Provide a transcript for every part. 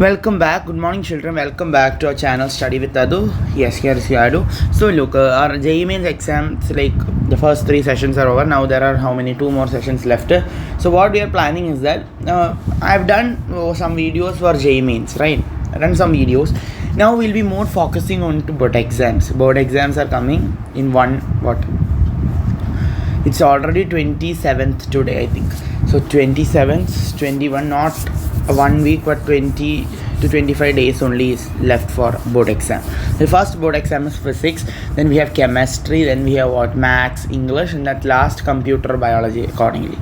Welcome back. Good morning, children. Welcome back to our channel Study with Adu. Yes, here is Adu. So look, our JEE mains exams, like the first 3 sessions are over. Now there are how many? 2 more sessions left. So what we are planning is that I've done some videos for JEE mains, right? I've done some videos. Now we'll be more focusing on to board exams. Board exams are coming in it's already 27th today, I think. So 27th, 21, not 1 week but 20 to 25 days only is left for board exam. The first board exam is physics, then we have chemistry, then we have maths, English, and at last computer biology accordingly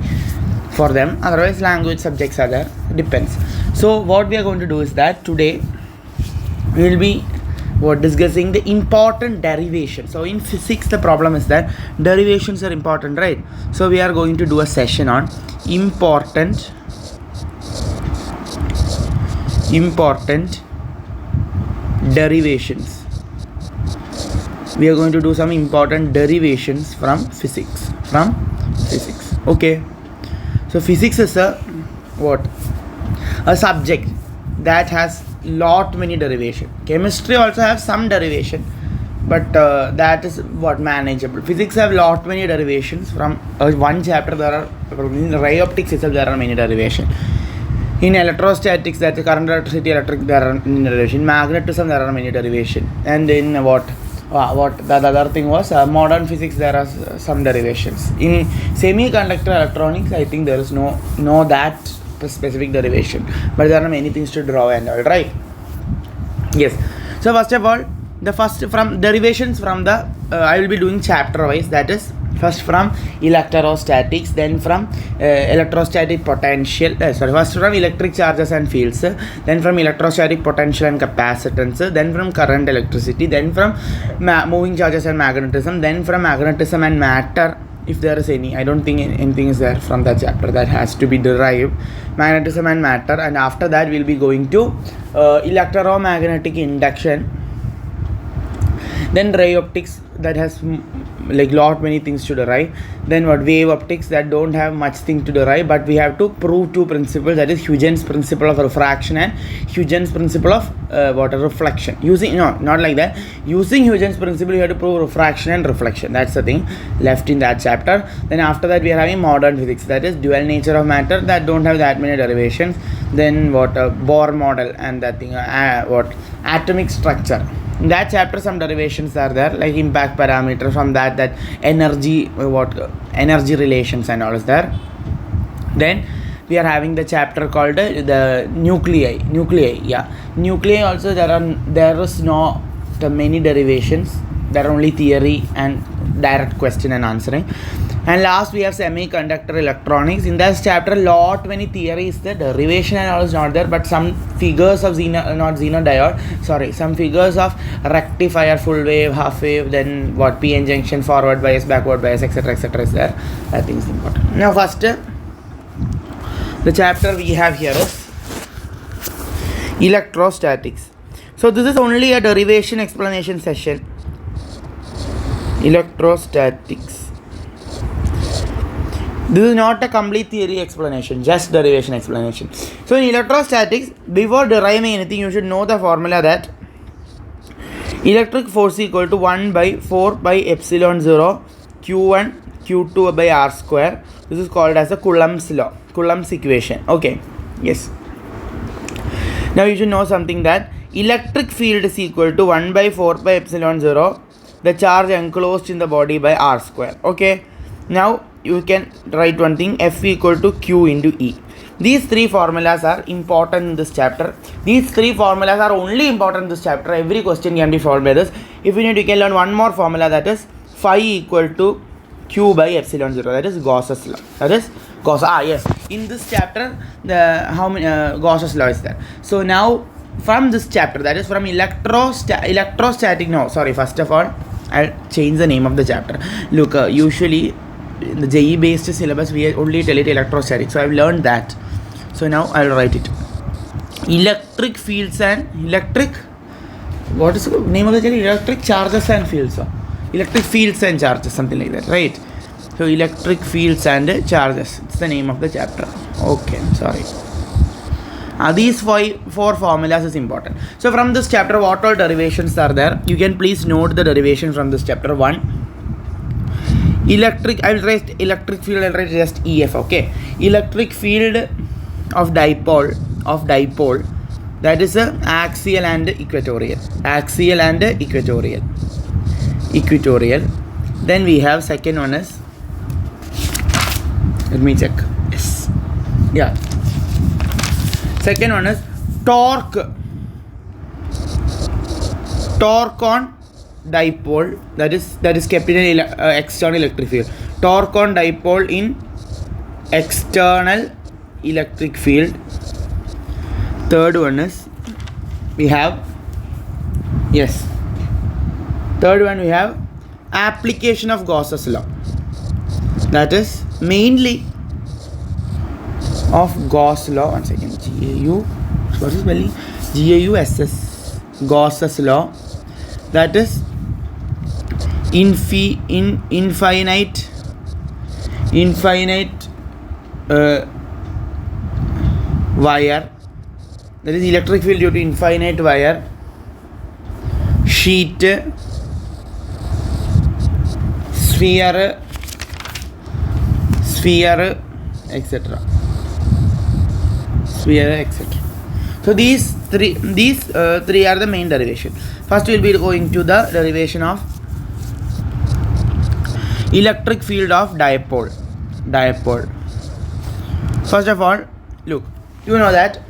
for them. Otherwise language subjects are there, depends. So what we are going to do is that today we will be discussing the important derivations. So in physics the problem is that derivations are important, right? So we are going to do a session on important derivations. We are going to do some important derivations from physics. Okay, so physics is a subject that has lot many derivation. Chemistry also have some derivation, but that is manageable. Physics have lot many derivations. From one chapter there are, in ray optics itself there are many derivation. In electrostatics, that is current, electricity, electric, there are many derivation. Magnetism, there are many derivation. And in the other thing was modern physics, there are some derivations. In semiconductor electronics, I think there is no that specific derivation, but there are many things to draw and all, right? Yes. So first of all, the first from derivations from the I will be doing chapter wise. That is first from electrostatics, then from electrostatic potential. First from electric charges and fields, then from electrostatic potential and capacitance, then from current, electricity, then from moving charges and magnetism, then from magnetism and matter. If there is any, I don't think anything is there from that chapter that has to be derived. Magnetism and matter, and after that we'll be going to electromagnetic induction, then ray optics that has like lot many things to derive, then wave optics that don't have much thing to derive, but we have to prove two principles, that is Huygens principle of refraction and Huygens principle of reflection. Using not like that, using Huygens principle you have to prove refraction and reflection. That's the thing left in that chapter. Then after that we are having modern physics, that is dual nature of matter, that don't have that many derivations. Then Bohr model and that thing atomic structure. In that chapter some derivations are there, like impact parameter. From that energy energy relations and all is there. Then we are having the chapter called the nuclei. Nuclei also there is no many derivations, there are only theory and direct question and answering. And last we have semiconductor electronics. In that chapter lot many theories, the derivation and all is not there, but some figures of some figures of rectifier, full wave, half wave, then PN junction, forward bias, backward bias, etc is there. I think is important. Now first the chapter we have here is electrostatics. So this is only a derivation explanation session. Electrostatics. This is not a complete theory explanation, just derivation explanation. So in electrostatics, before deriving anything, you should know the formula that electric force equal to 1 by 4 by epsilon 0 Q1 Q2 by R square. This is called as the Coulomb's law, Coulomb's equation. Okay, yes. Now you should know something, that electric field is equal to 1 by 4 by epsilon 0, the charge enclosed in the body by R square. Okay, now you can write one thing, F equal to Q into E. These three formulas are important in this chapter. These three formulas are only important in this chapter. Every question can be solved by this. If you need, you can learn one more formula, that is phi equal to Q by epsilon 0. That is Gauss's law. Yes. In this chapter, Gauss's law is there. So now from this chapter, that is from electrostatic. First of all, I'll change the name of the chapter. Look, usually in the JEE based syllabus we only tell it electrostatics, so I've learned that. So now I'll write it, electric fields and what is the name of the chapter? Electric charges and fields, electric fields and charges, something like that, right? So electric fields and charges, it's the name of the chapter. Okay, sorry. These four formulas is important. So from this chapter, what all derivations are there? You can please note the derivation from this chapter. 1. Electric, I will write electric field, I will write just EF, okay. Electric field of dipole, that is axial and equatorial. Axial and equatorial. Then we have second one is, let me check. Yes. Yeah. Second one is torque. Torque on dipole, that is kept in external electric field. Torque on dipole in external electric field. Third one is we have, yes, third one we have application of Gauss's law, that is mainly of Gauss law. One second. What is spelling? GAUSS, Gauss's law, that is infinite wire, that is electric field due to infinite wire, sheet, sphere, etc. So these three are the main derivation. First we will be going to the derivation of electric field of dipole. First of all, look, you know that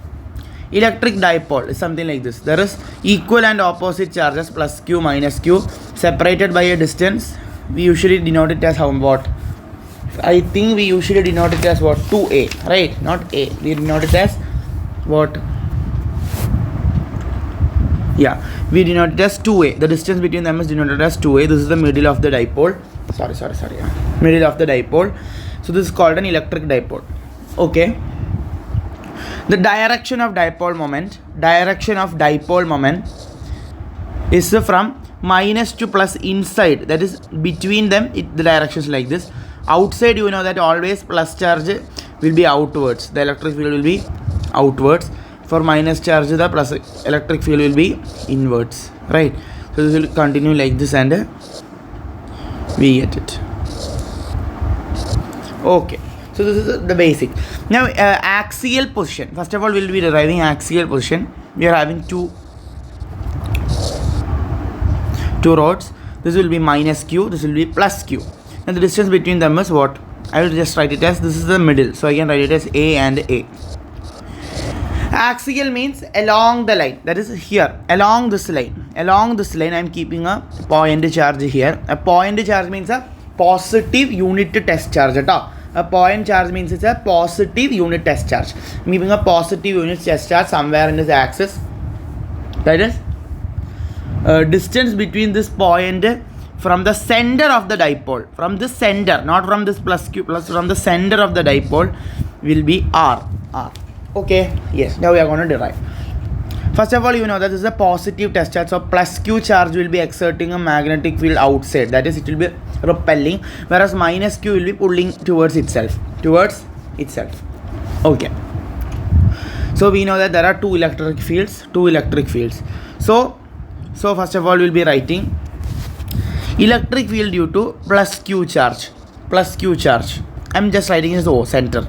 electric dipole is something like this. There is equal and opposite charges plus q minus q separated by a distance. We usually denote it as what? I think we usually denote it as what? 2a, right? Not a. We denote it as what? Yeah, we denote it as 2a. The distance between them is denoted as 2a. This is the middle of the dipole. Sorry. Middle of the dipole. So this is called an electric dipole. Okay. The direction of dipole moment is from minus to plus inside. That is between them. The direction is like this. Outside, you know that always plus charge will be outwards. The electric field will be outwards. For minus charge, the plus electric field will be inwards. Right. So this will continue like this and we get it. Okay. So this is the basic. Now axial position. First of all, we will be deriving axial position. We are having two rods. This will be minus q. This will be plus q. And the distance between them is what? I will just write it as, this is the middle. So I can write it as A and A. Axial means along the line. That is here. Along this line. Along this line, I am keeping a point charge here. A point charge means a positive unit test charge. A point charge means it's a positive unit test charge. I'm keeping a positive unit test charge somewhere in this axis. That is distance between this point from the center of the dipole. From this center, not from this plus q, from the center of the dipole will be r. Okay, yes, now we are going to derive. First of all, you know that this is a positive test charge. So plus q charge will be exerting a magnetic field outside. That is, it will be repelling, whereas minus q will be pulling towards itself. Okay. So we know that there are two electric fields. So first of all, we will be writing electric field due to plus q charge. I'm just writing as O, center.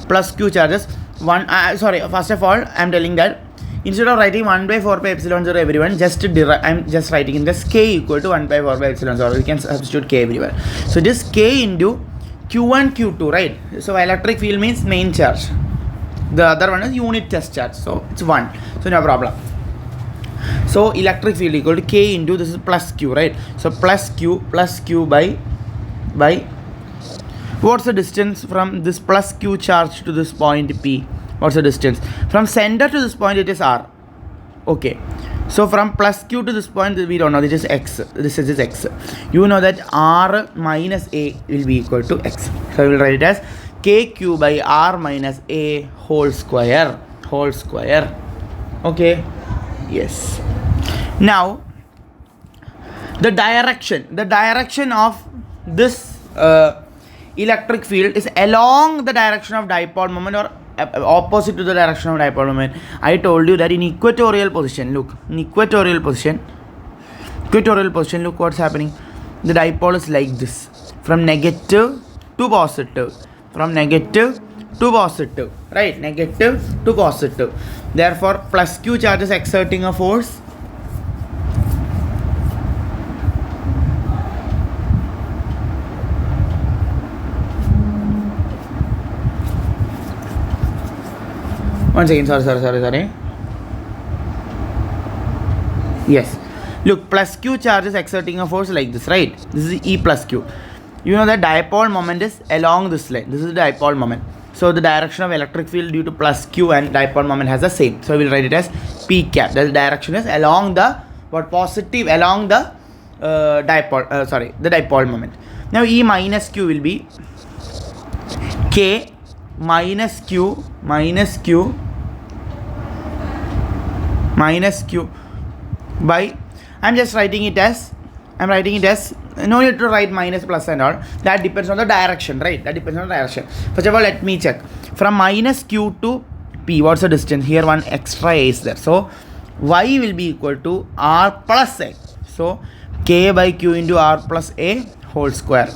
Plus q charges. First of all, I'm telling that instead of writing 1 by 4 pi epsilon 0 everyone, I'm just writing in this k equal to 1 by 4 pi epsilon 0. We can substitute k everywhere. So this k into q1, q2, right? So electric field means main charge. The other one is unit test charge. So it's 1. So no problem. So electric field equal to k into, this is plus q, right? So plus q by what's the distance from this plus q charge to this point P? What's the distance? From center to this point it is r. Okay. So from plus q to this point we don't know. This is x. This is x. You know that r minus a will be equal to x. So I will write it as kq by r minus a whole square. Okay. Yes. Now the direction of this electric field is along the direction of dipole moment or opposite to the direction of dipole moment. I told you that in equatorial position, look, in equatorial position, look what's happening. The dipole is like this, from negative to positive, right? Negative to positive. Therefore, plus q charge is exerting a force. One second, sorry. Yes. Look, plus q charge is exerting a force like this, right? This is E plus q. You know that dipole moment is along this line. This is the dipole moment. So the direction of electric field due to plus q and dipole moment has the same. So we'll write it as P cap. The direction is along the positive along the the dipole moment. Now E minus q will be K minus q by, I'm writing it as no need to write minus plus and all. That depends on the direction, right? First of all, let me check. From minus q to p, what's the distance? Here one extra a is there. So y will be equal to r plus a. So k by q into r plus a whole square.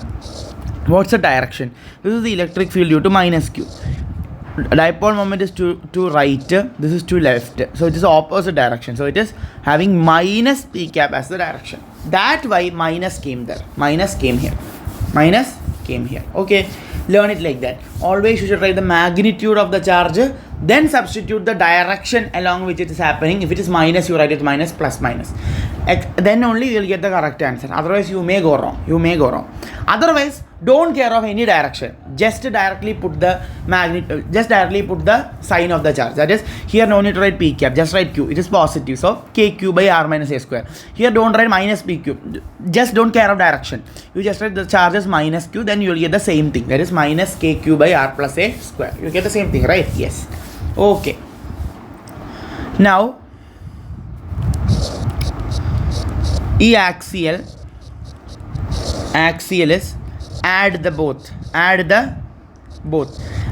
What's the direction? This is the electric field due to minus q. Dipole moment is to right, this is to left, so it is opposite direction, so it is having minus p cap as the direction. That why minus came here, okay. Learn it like that. Always you should write the magnitude of the charge, then substitute the direction along which it is happening. If it is minus, you write it minus, plus minus, then only you will get the correct answer. Otherwise you may go wrong. Otherwise, don't care of any direction, just directly put the sign of the charge. That is, here no need to write p cap, just write q. It is positive, so kq by r minus a square. Here don't write minus pq, just don't care of direction. You just write the charge as minus q, then you will get the same thing. That is minus kq by r plus a square. You get the same thing, right? Yes. Okay. Now E axial is add both.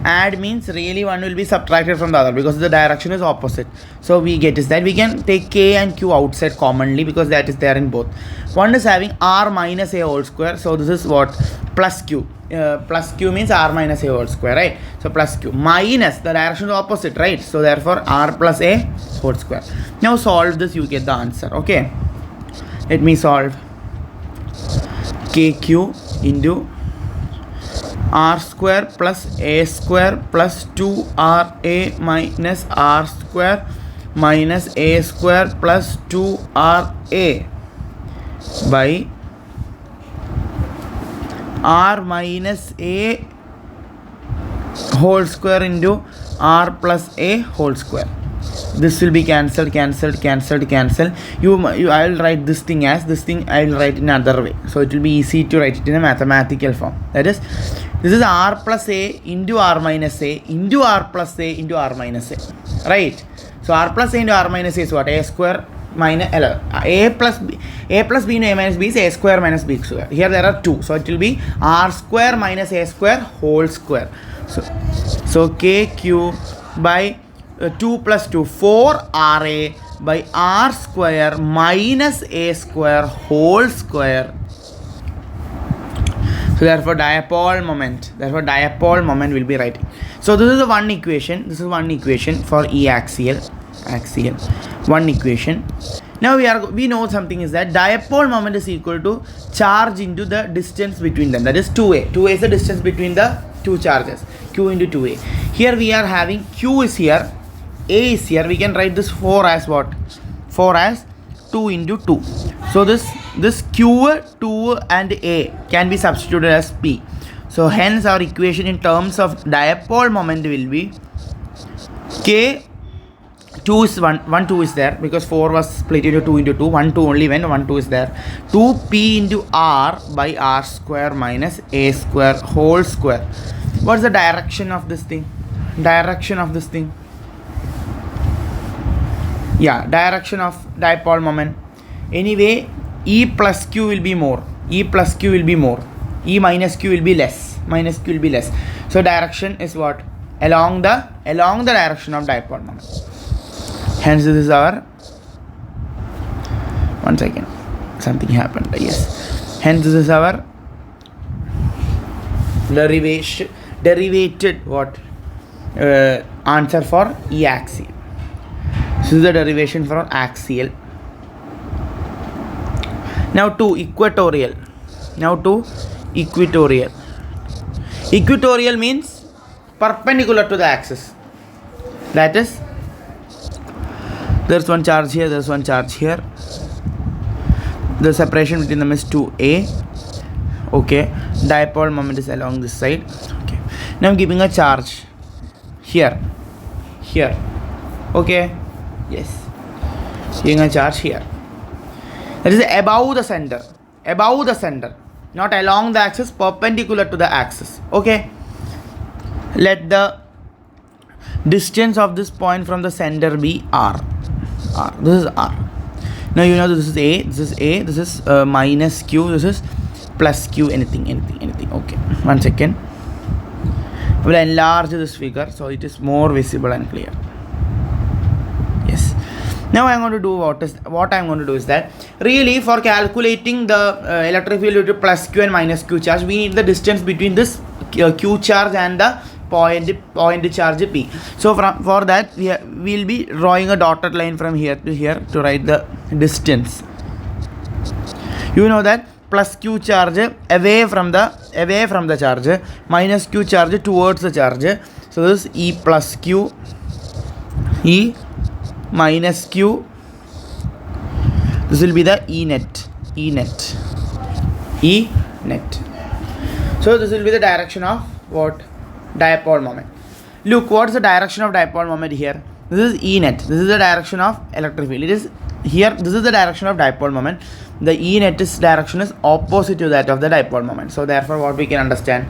Add means really one will be subtracted from the other because the direction is opposite. So we get is that we can take k and q outside commonly because that is there in both. One is having r minus a whole square. So this is what? Plus q. Plus q means r minus a whole square, right? So plus q minus the direction is opposite, right? So therefore r plus a whole square. Now solve this, you get the answer. Okay. Let me solve. Kq into r square plus a square plus 2ra minus r square minus a square plus 2ra by r minus a whole square into r plus a whole square. This will be cancelled. I will write this thing as this thing. I will write in another way, so it will be easy to write it in a mathematical form. That is, this is r plus a into r minus a into r plus a into r minus a, right? So r plus a into r minus a is what? A square minus a plus b into a minus b is a square minus b square. Here there are two, so it will be r square minus a square whole square. So kq by 2 plus 2, 4ra by r square minus a square whole square. So therefore dipole moment will be writing. So this is the one equation. For E axial. One equation. Now we know something is that dipole moment is equal to charge into the distance between them. That is 2a. 2a is the distance between the two charges. Q into 2a. Here we are having q is here, a is here. We can write this 4 as what? 4 as 2 into 2. So this q, 2 and a can be substituted as p. So hence our equation in terms of dipole moment will be k 2 is 1 2 is there because 4 was split into 2 into 2. 1 2 only when 1 2 is there. 2p into r by r square minus a square whole square. What's the direction of this thing? Direction of dipole moment. Anyway, E plus Q will be more. E minus Q will be less. So direction is what? along the direction of dipole moment. Hence this is our, one second, something happened, yes. Hence this is our derivated what answer for E axial. This is the derivation for axial. Now to equatorial. Equatorial means perpendicular to the axis. That is, there's one charge here, there's one charge here. The separation between them is 2a. Okay, dipole moment is along this side. Okay, now I'm giving a charge here. Okay, yes, giving a charge here. That is above the center, not along the axis, perpendicular to the axis. Okay, let the distance of this point from the center be r. This is r. Now you know this is a, this is minus q, this is plus q, anything. Okay, one second. I will enlarge this figure so it is more visible and clear. Yes. Now I'm going to do what I'm going to do is that really for calculating the electric field due to plus q and minus q charge, we need the distance between this q charge and the point charge p. So for that we will be drawing a dotted line from here to here to write the distance. You know that plus q charge away from the charge, minus q charge towards the charge. So this is E plus q, E minus q. This will be the E net. So this will be the direction of what? Dipole moment. Look, what's the direction of dipole moment here? This is E net. This is the direction of electric field. It is here. This is the direction of dipole moment. The E net direction is opposite to that of the dipole moment. So therefore, what we can understand,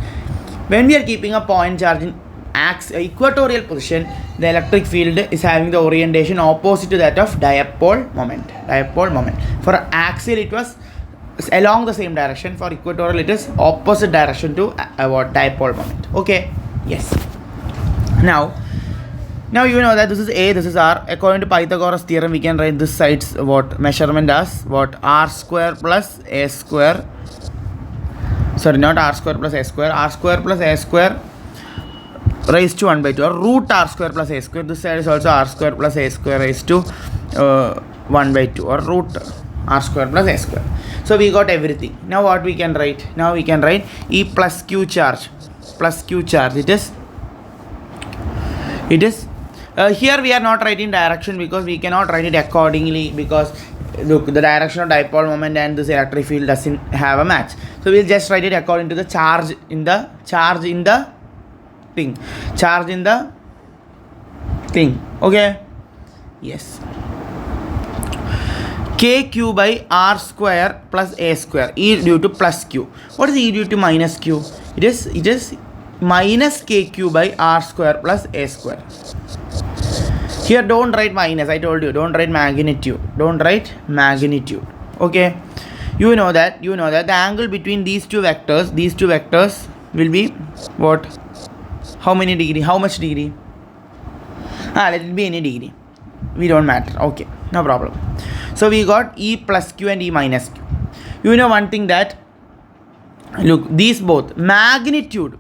when we are keeping a point charge in equatorial position, the electric field is having the orientation opposite to that of dipole moment. For axial, it was along the same direction. For equatorial, it is opposite direction to what? Dipole moment. Okay. Yes. Now you know that this is A, this is R. According to Pythagoras theorem, we can write this side's what measurement as what? R square plus A square. Sorry, not R square plus A square. R square plus A square raised to 1 by 2, or root R square plus A square. This side is also R square plus A square raised to 1 by 2, or root R square plus A square. So we got everything. Now what we can write? Now we can write E plus Q charge. It is here we are not writing direction because we cannot write it accordingly, because look, the direction of dipole moment and this electric field doesn't have a match. So we'll just write it according to the charge in the thing. Okay. Yes. KQ by R square plus A square, E due to plus Q. What is E due to minus Q? It is minus KQ by R square plus A square. Here don't write minus, I told you, don't write magnitude. Okay. You know that the angle between these two vectors will be what? How much degree? Let it be any degree. We don't matter. Okay, no problem. So we got E plus Q and E minus Q. You know one thing that, look, these both magnitude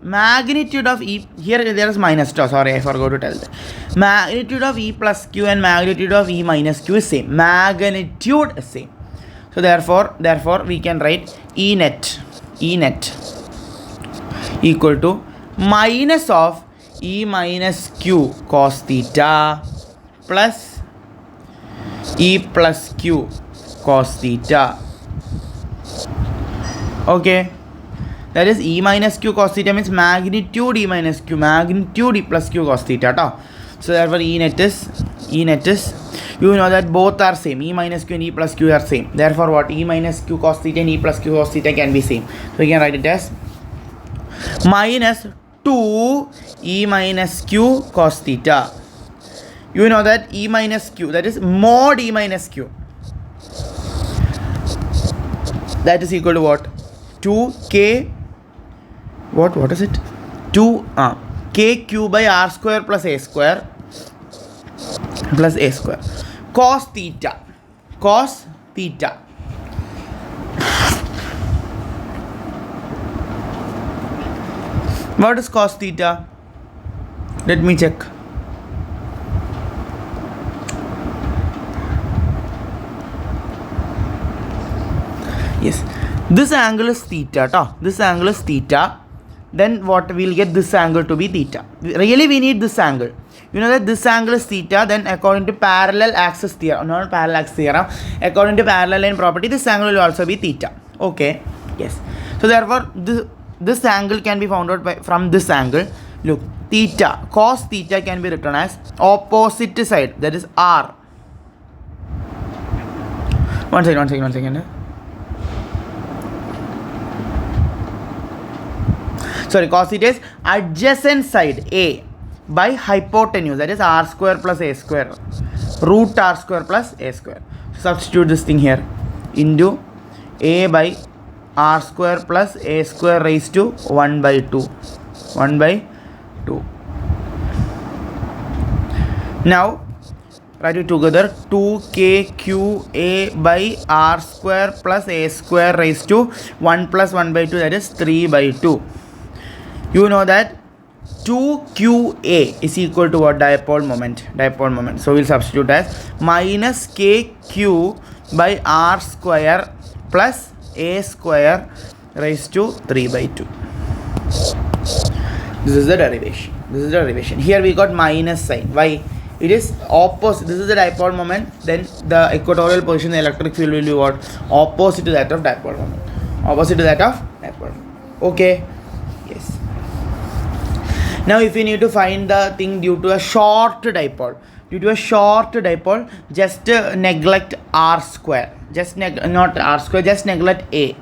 of E, here there is minus 2. Sorry, I forgot to tell that. Magnitude of E plus Q and magnitude of E minus Q is same. Magnitude is same. So therefore we can write E net equal to minus of E minus Q cos theta plus E plus Q cos theta. Okay. That is E minus Q cos theta means magnitude E minus Q, magnitude E plus Q cos theta. So therefore E net is, you know that both are same. E minus Q and E plus Q are same. Therefore what? E minus Q cos theta and E plus Q cos theta can be same. So we can write it as minus 2 E minus Q cos theta. You know that E minus Q, that is mod E minus Q, that is equal to what? 2K, what is it? 2 kq by r square plus a square cos theta. What is cos theta? Let me check. Yes, this angle is theta. This angle is theta. Then what, we'll get this angle to be theta. Really, we need this angle. You know that this angle is theta. Then according to parallel axis theorem, not parallel axis theorem, according to parallel line property, this angle will also be theta. Okay. Yes. So therefore, this angle can be found out from this angle. Look, theta, cos theta can be written as opposite side, that is r. One second. Sorry, cos theta is adjacent side a by hypotenuse, that is r square plus a square, root r square plus a square. Substitute this thing here into a by r square plus a square raised to 1 by 2. Now write it together. 2kqa by r square plus a square raised to 1 plus 1 by 2, that is 3 by 2. You know that 2qa is equal to what? Dipole moment. So we'll substitute as minus kq by r square plus a square raised to 3 by 2. This is the derivation. Here we got minus sign. Why? It is opposite. This is the dipole moment. Then the equatorial position, the electric field will be what? Opposite to that of dipole moment. Okay. Yes. Now if you need to find the thing due to a short dipole, just neglect r square. Just neglect a.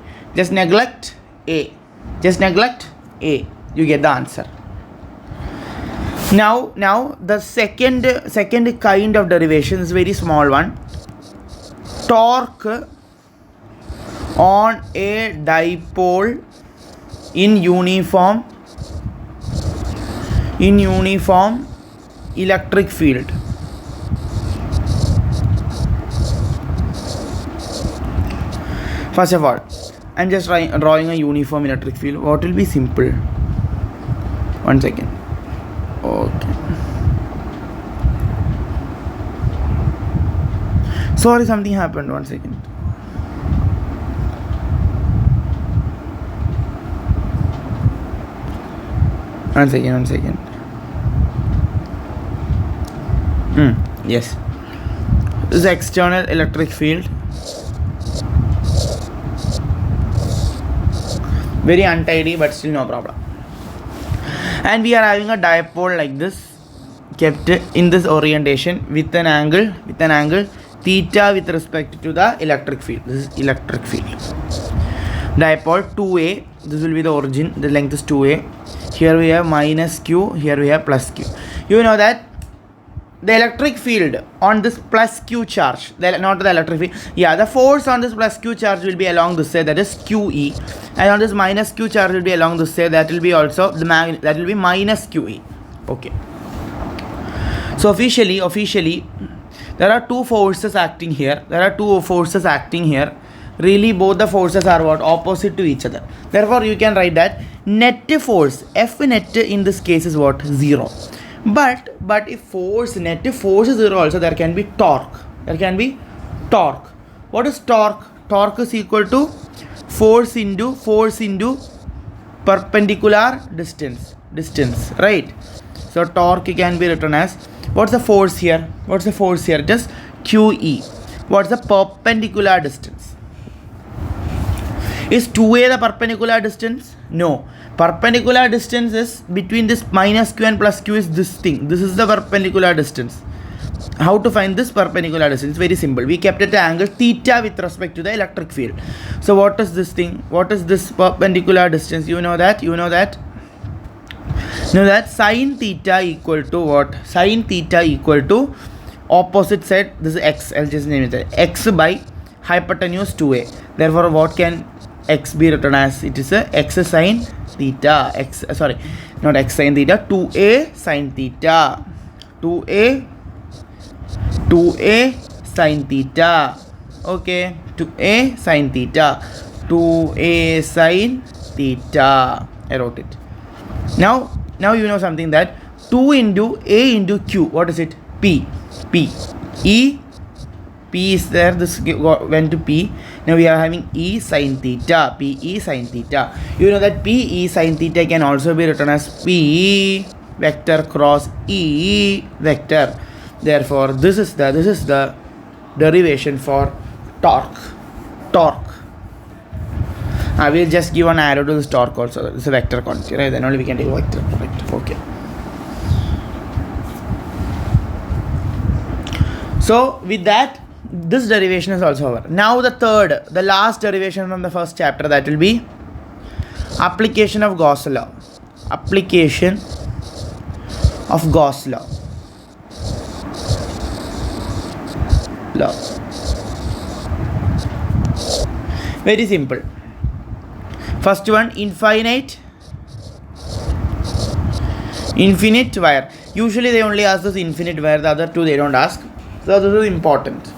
You get the answer. Now the second kind of derivation is very small one. Torque on a dipole in uniform electric field. First of all, I'm just drawing a uniform electric field. What will be simple? 1 second. Okay. Sorry, something happened. 1 second. One second. Yes. This is external electric field. Very untidy, but still no problem. And we are having a dipole like this, kept in this orientation with an angle theta with respect to the electric field. This is electric field. Dipole 2a. This will be the origin. The length is 2a. Here we have minus q. Here we have plus q. You know that the electric field on this plus q charge, the force on this plus q charge will be along this side, that is QE, and on this minus q charge will be along this side, that will be also that will be minus QE. Okay. So officially there are two forces acting here. Really both the forces are what? Opposite to each other. Therefore you can write that net force, F net in this case is what? 0. But if net force is 0 also, there can be torque. What is torque? Torque is equal to force into perpendicular distance, right? So torque can be written as, what's the force here? Just QE. What's the perpendicular distance? Is 2a the perpendicular distance? No. Perpendicular distance is between this minus q and plus q is this thing. This is the perpendicular distance. How to find this perpendicular distance? Very simple. We kept it at angle theta with respect to the electric field. So what is this thing? What is this perpendicular distance? You know that sin theta equal to what? Sin theta equal to opposite side. This is x. I'll just name it x by hypotenuse 2a. Therefore, what can x be written as, it is a x sine theta, not x sine theta, 2a sine theta, 2a sine theta, okay, 2a sine theta, 2a sine theta, I wrote it. Now you know something, that 2 into a into q, what is it? P is there, this went to p. Now we are having e sine theta, pe sine theta. You know that pe sine theta can also be written as p vector cross e vector. Therefore this is the derivation for torque. I will just give an arrow to this torque also. It's a vector quantity, right? Then only we can take vector. Okay. So with that, this derivation is also over. Now the last derivation from the first chapter, that will be application of Gauss law. Application of Gauss law. Very simple. First one, infinite wire. Usually they only ask this infinite wire, the other two they don't ask. So this is important.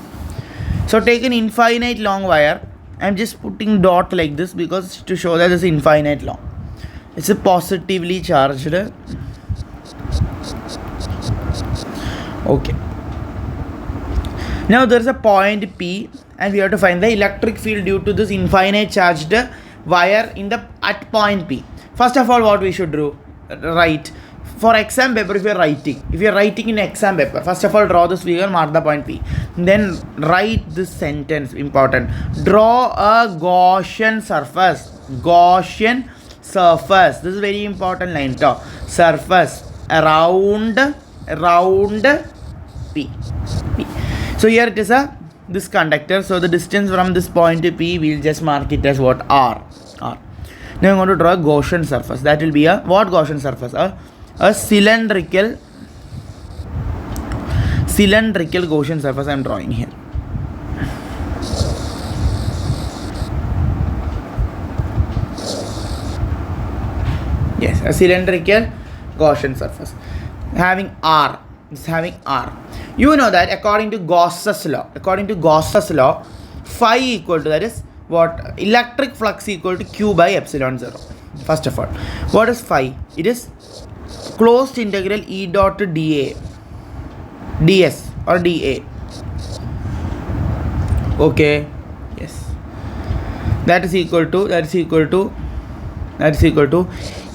So take an infinite long wire. I'm just putting dot like this because to show that it's infinite long. It's a positively charged. Okay. Now there is a point P and we have to find the electric field due to this infinite charged wire at point P. First of all, what we should do, write. For exam paper, if you are writing in exam paper, first of all draw this figure, mark the point P. Then write this sentence, important. Draw a Gaussian surface. This is very important line. Surface around P. So here it is this conductor. So the distance from this point to P, we will just mark it as what? R. Now I'm going to draw a Gaussian surface. That will be a what Gaussian surface? A cylindrical Gaussian surface I am drawing here. Yes, a cylindrical Gaussian surface having R. It's having R. You know that according to Gauss's law, phi equal to, that is what, electric flux equal to q by epsilon 0. First of all, what is phi? It is closed integral E dot dA, ds or dA. Okay, yes, that is equal to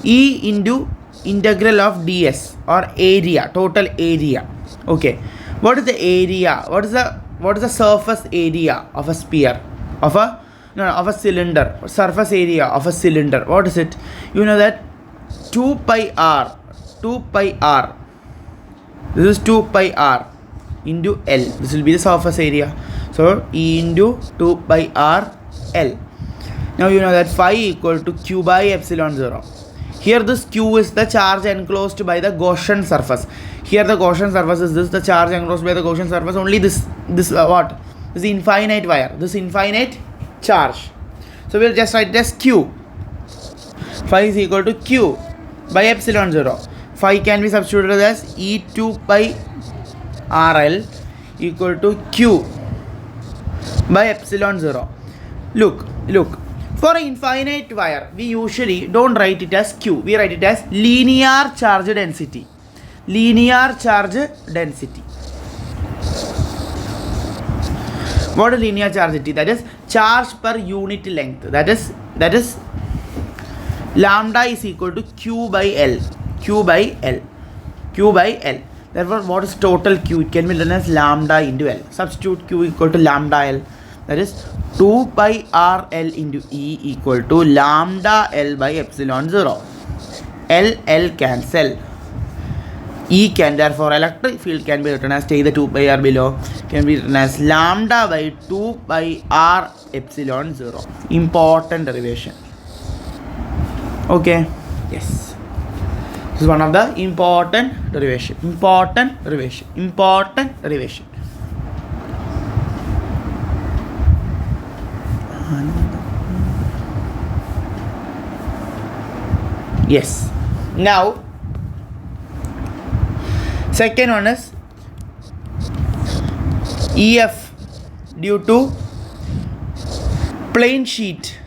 E into integral of ds or area, total area. Okay, what is the area? What is the surface area of a sphere, of a cylinder? Surface area of a cylinder, what is it? You know that 2 pi r. This is 2 pi r into L. This will be the surface area. So E into 2 pi r L. Now you know that phi equal to q by epsilon 0. Here this q is the charge enclosed by the Gaussian surface. Here the Gaussian surface is this, the charge enclosed by the Gaussian surface. Only this what? This infinite wire. This infinite charge. So we'll just write it as q. Phi is equal to q by epsilon 0. Phi can be substituted as E2 pi RL equal to q by epsilon 0. Look. For an infinite wire, we usually don't write it as q. We write it as linear charge density. What is linear charge density? That is charge per unit length. That is lambda is equal to q by L. Therefore, what is total q? It can be written as lambda into L. Substitute q equal to lambda L. That is 2 pi r L into E equal to lambda L by epsilon 0. L cancel. E can, therefore electric field can be written as, take the 2 pi r below, can be written as lambda by 2 pi r epsilon 0. Important derivation. Okay. Yes. This is one of the important derivation. Yes. Now, second one is EF due to plane sheet.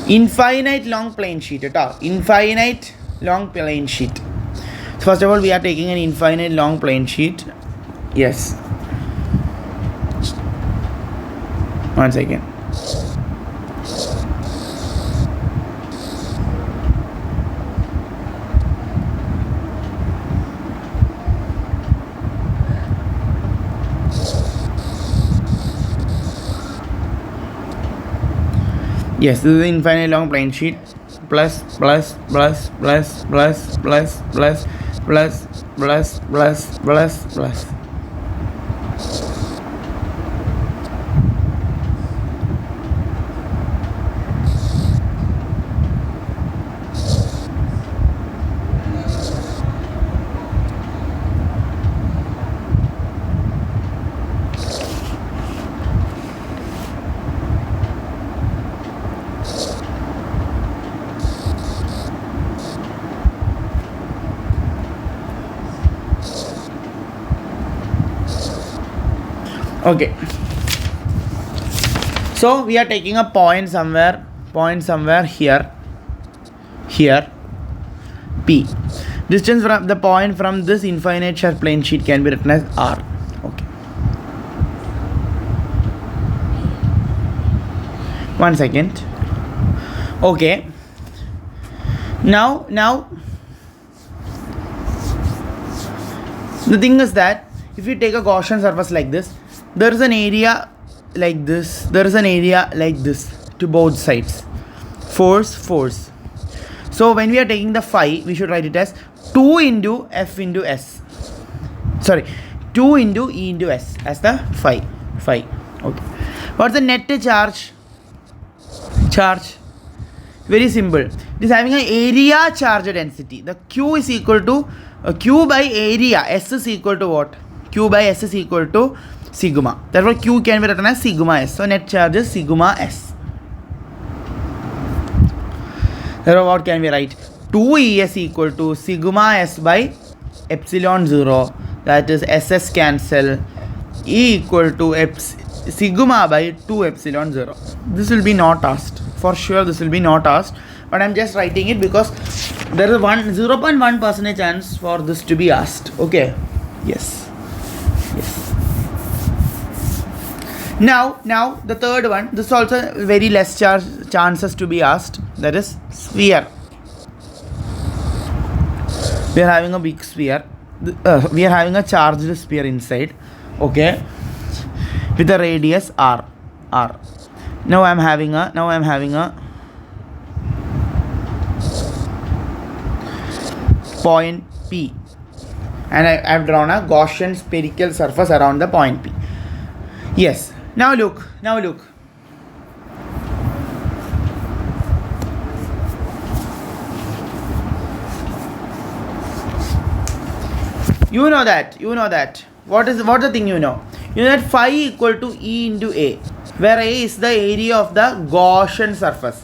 Infinite long plane sheet. Infinite long plane sheet. So first of all, we are taking an infinite long plane sheet. Yes. One second. Yes, this is the infinite long plane sheet. Plus, plus, plus, plus, plus, plus, plus, plus, plus, plus, plus, plus. Okay, so we are taking a point somewhere here P. Distance from the point from this infinite sharp plane sheet can be written as R. Okay, one second. Okay, now the thing is that if you take a Gaussian surface like this, there is an area like this, there is an area like this to both sides. Force. So when we are taking the phi, we should write it as 2 into F into S. Sorry, 2 into E into S as the phi. Okay. What's the net charge? Very simple. It is having an area charge density. The Q is equal to Q by area. S is equal to what? Q by S is equal to sigma. Therefore, Q can be written as sigma S. So, net charge is sigma S. Therefore, what can we write? 2ES equal to sigma S by epsilon 0. That is SS cancel. E equal to sigma by 2 epsilon 0. This will be not asked. For sure, this will be not asked. But I am just writing it because there is 0.1% chance for this to be asked. Okay. Yes. Now the third one, this is also very less chances to be asked, that is sphere. We are having a big sphere. We are having a charged sphere inside. Okay, with a radius R. Now I am having a point P, and I have drawn a Gaussian spherical surface around the point P. Yes. Now look. You know that. What the thing you know? You know that phi equal to E into A, where A is the area of the Gaussian surface,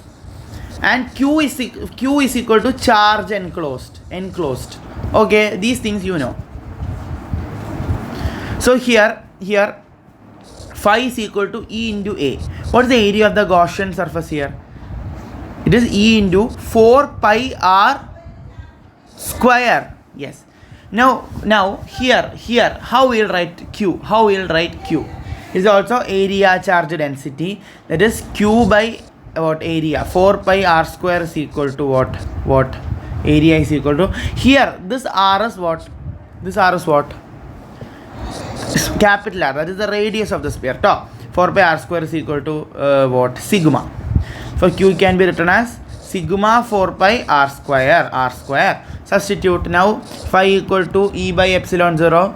and Q is equal to charge enclosed. Okay, these things you know. So here phi is equal to E into A. What is the area of the Gaussian surface here? It is E into 4 pi R square. Yes. Now here how we will write Q? It is also area charge density. That is Q by what area? 4 pi R square is equal to what? Area is equal to, here this R is what? Capital R, that is the radius of the sphere. 4 pi R square is equal to what? Sigma. For Q can be written as sigma 4 pi R square. Substitute. Now phi equal to E by epsilon 0.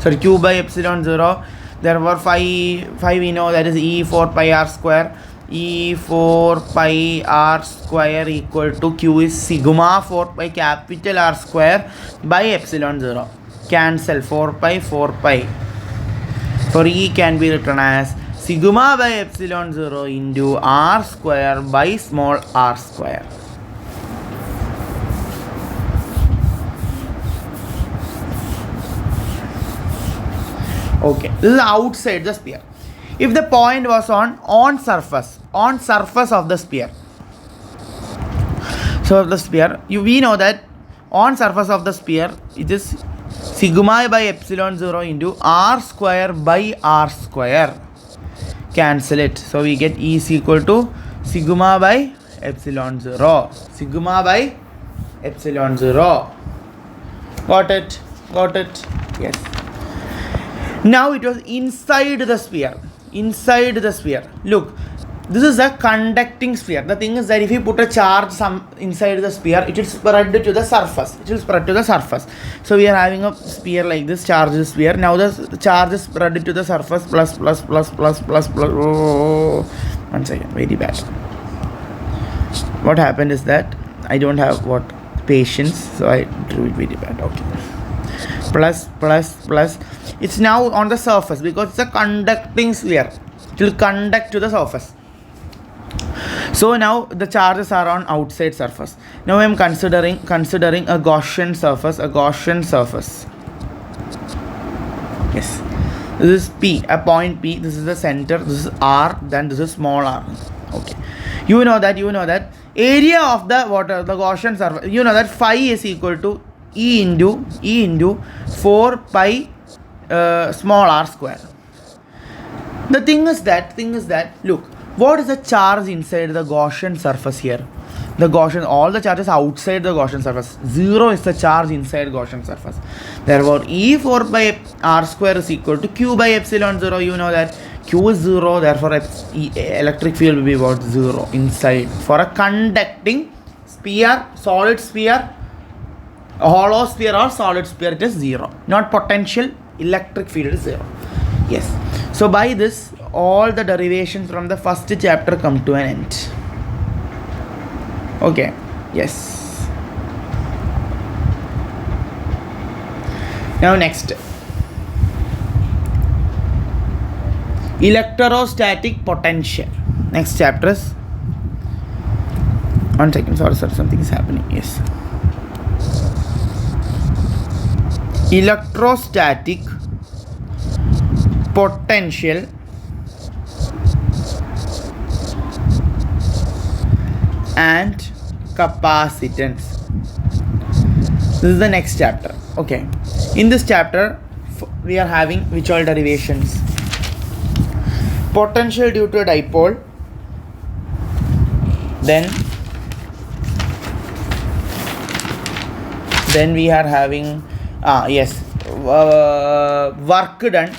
Sorry, Q by epsilon 0. Therefore phi we know that is E 4 pi R square. E 4 pi R square equal to Q is sigma 4 pi capital R square by epsilon 0. Cancel 4 pi. For E can be written as sigma by epsilon 0 into r square by small r square. Okay, this is outside the sphere. If the point was on surface of the sphere, so of the sphere, we know that on surface of the sphere it is sigma by epsilon 0 into r square by r square. Cancel it. So we get E is equal to sigma by epsilon 0. Sigma by epsilon 0. Got it? Got it? Yes. Now it was inside the sphere. Inside the sphere. Look, this is a conducting sphere. The thing is that if you put a charge inside the sphere, it will spread to the surface. It will spread to the surface. So we are having a sphere like this, charge sphere. Now the charge is spread to the surface. Plus. Oh, 1 second, very bad. What happened is that I don't have patience, so I drew it very bad. Okay. Plus. It's now on the surface because it's a conducting sphere. It will conduct to the surface. So now the charges are on outside surface. Now I am considering a Gaussian surface. Yes. This is P, a point P. This is the center. This is R. Then this is small r. Okay. You know that area of the Gaussian surface. You know that phi is equal to E into 4 pi small r square. The thing is that look, what is the charge inside the Gaussian surface here? All the charges outside the Gaussian surface. 0 is the charge inside Gaussian surface. Therefore, E 4 by r square is equal to Q by epsilon 0. You know that Q is 0. Therefore, electric field will be about 0 inside. For a conducting sphere, solid sphere, a hollow sphere or solid sphere, it is 0. Not potential, electric field is 0. Yes. So by this, all the derivations from the first chapter come to an end. Okay. Yes. Now next. Electrostatic potential. Next chapter is. 1 second. Sorry, something is happening. Yes. Electrostatic potential and capacitance. This is the next chapter. Okay. In this chapter, we are having which all derivations? Potential due to a dipole. Then we are having work done.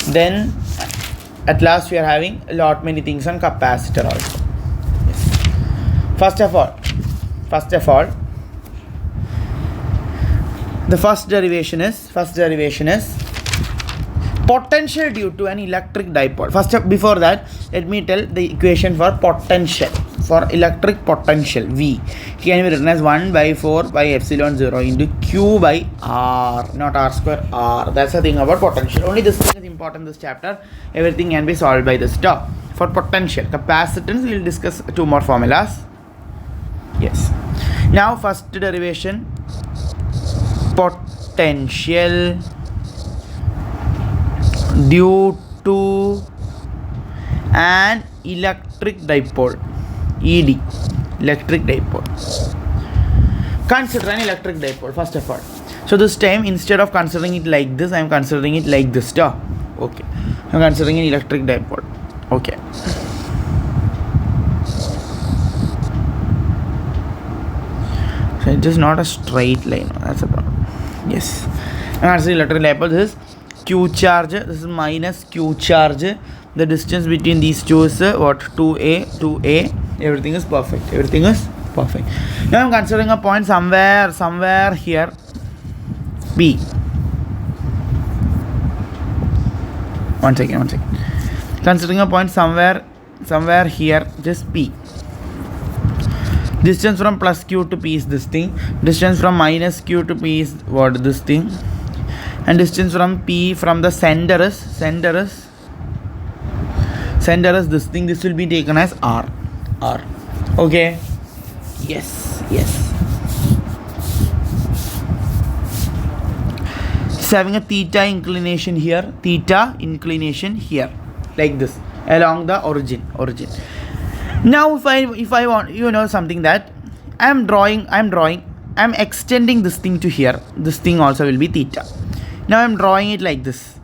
Then at last we are having a lot many things on capacitor also. Yes. First of all, the first derivation is potential due to an electric dipole. Before that, let me tell the equation for potential. For electric potential, V can be written as 1 by 4 by epsilon 0 into Q by R, not R square, R. That's the thing about potential. Only this thing is important in this chapter. Everything can be solved by this term. For potential, capacitance, we will discuss 2 more formulas. Yes. Now, first derivation, potential due to an electric dipole. ED, electric dipole. Consider an electric dipole first of all. So this time, instead of considering it like this, I am considering it like this. Okay, I am considering an electric dipole. Okay. So it is not a straight line. That's a problem. Yes, I am considering electric dipole. This is Q charge. This is minus Q charge. The distance between these two is 2a. Everything is perfect. Now I am considering a point somewhere here, P. One second. Considering a point somewhere here, just P. Distance from plus Q to P is this thing. Distance from minus Q to P is this thing. and distance from P from the center is this thing. This will be taken as R. Okay. Yes. It's having a theta inclination here, like this along the origin. Now if I want, something that I'm extending this thing to here. This thing also will be theta. Now I'm drawing it like this.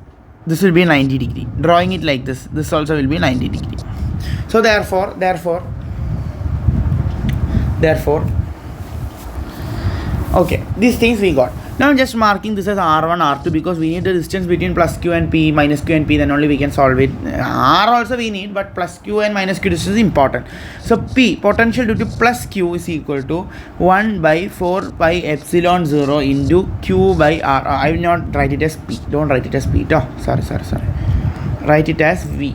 This will be 90 degree. Drawing it like this. This also will be 90 degree. So therefore, okay, these things we got. Now I'm just marking this as R1, R2 because we need the distance between plus Q and P, minus Q and P, then only we can solve it. R also we need, but plus Q and minus Q distance is important. So P, potential due to plus Q, is equal to 1 by 4 pi epsilon 0 into Q by R. I will not write it as P. Don't write it as P. Oh, sorry. Write it as V.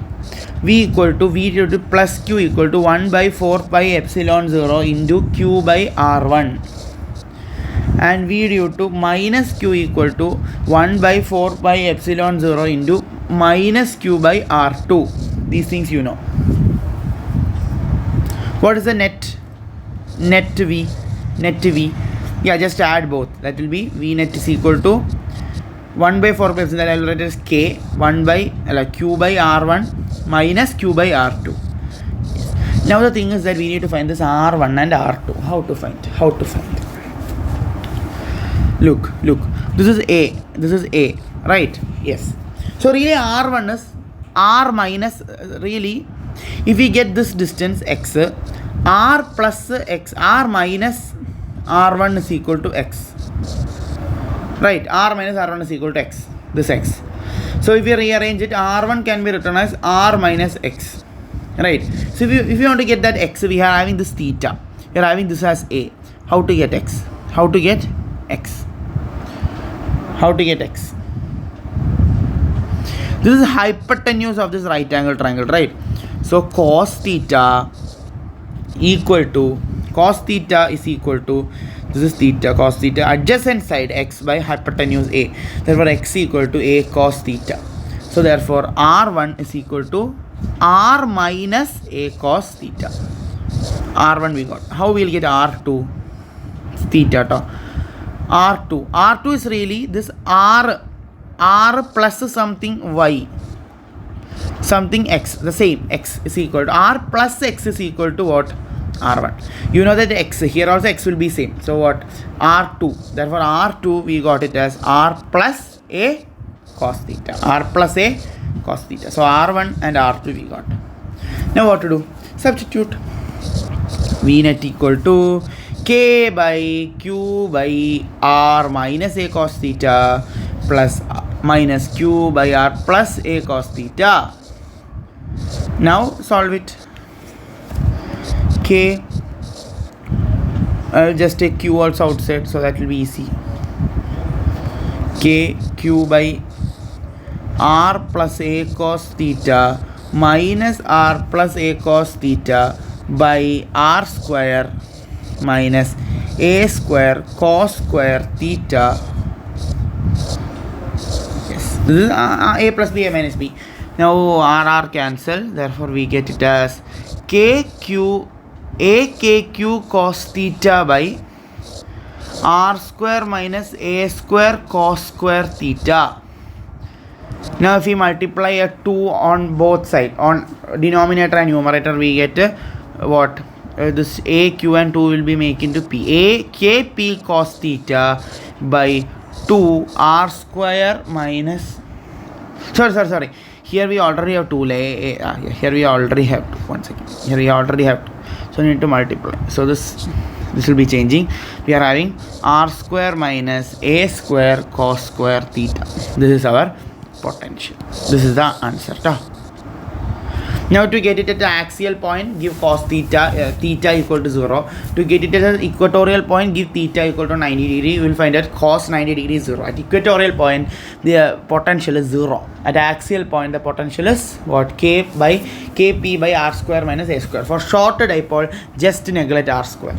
V equal to V due to plus Q equal to 1 by 4 pi epsilon 0 into Q by R1. And V due to minus Q equal to 1 by 4 pi epsilon 0 into minus Q by R2. These things you know. What is the net V? Yeah, just add both. That will be V net is equal to 1 by 4 pi epsilon, that I will write as K, 1 by Q by R1 minus Q by R2. Yes. Now the thing is that we need to find this R1 and R2. How to find? Look, this is A, right? Yes. So really R1 is R minus, really, if we get this distance X, R plus X, R minus R1 is equal to X, right? R minus R1 is equal to X, this X. So if we rearrange it, R1 can be written as R minus X, right? So if you want to get that X, we are having this theta, we are having this as A. How to get X? This is hypotenuse of this right angle triangle, right? So cos theta is equal to this is theta, cos theta, adjacent side X by hypotenuse A. Therefore X equal to A cos theta. So therefore R1 is equal to R minus A cos theta. R1 we got. How we'll get R2? Theta. R2 is really this R plus something Y, something X, the same X is equal to R plus X is equal to what? R1. You know that X here also X will be same. So what? R2. Therefore R2 we got it as R plus A cos theta. So R1 and R2 we got. Now what to do? Substitute. V net equal to K by Q by R minus A cos theta plus minus Q by R plus A cos theta. Now solve it. K, I will just take Q also outside, so that will be easy. K, Q by R plus A cos theta minus R plus A cos theta by R square minus A square cos square theta. Yes, this is A plus B, A minus B. Now R cancel, therefore we get it as KQ cos theta by R square minus A square cos square theta. Now if we multiply a 2 on both sides, on denominator and numerator, we get what? This A, Q and 2 will be made into P. A, KP cos theta by 2 R square minus... Sorry. Here we already have 2. Here we already have 2. 1 second. Here we already have 2. So we need to multiply. So this will be changing. We are having R square minus A square cos square theta. This is our potential. This is the answer. Now to get it at the axial point, give cos theta, theta equal to 0. To get it at the equatorial point, give theta equal to 90 degree. You will find that cos 90 degree is 0. At equatorial point, the potential is 0. At the axial point, the potential is what? Kp by R square minus A square. For short dipole, just neglect R square.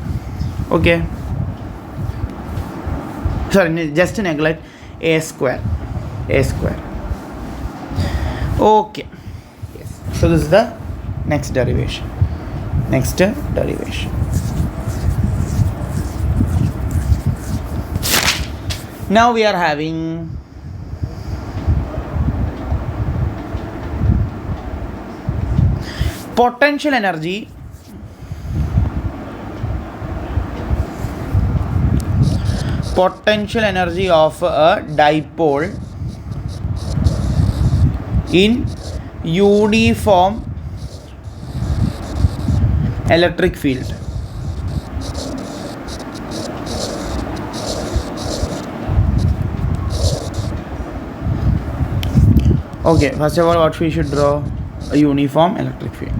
Okay. Sorry, just neglect A square. A square. Okay. Yes. So this is the next derivation. Next derivation. Now we are having potential energy of a dipole in uniform electric field. Okay, first of all, what we should draw? A uniform electric field.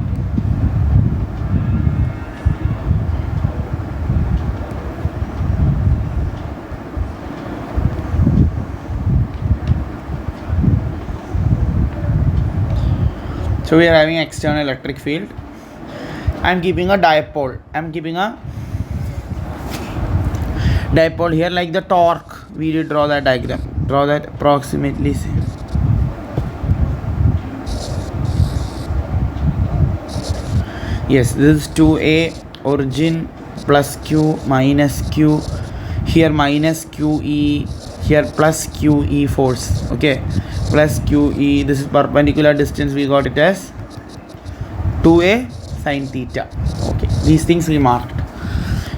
So we are having external electric field. I am keeping a dipole. I am keeping a dipole here, like the torque. We did draw that diagram. Draw that approximately. Yes, this is 2A origin plus Q minus Q. Here minus QE. Here plus QE force. Okay, plus QE. This is perpendicular distance. We got it as 2A sin theta. Okay, these things we marked.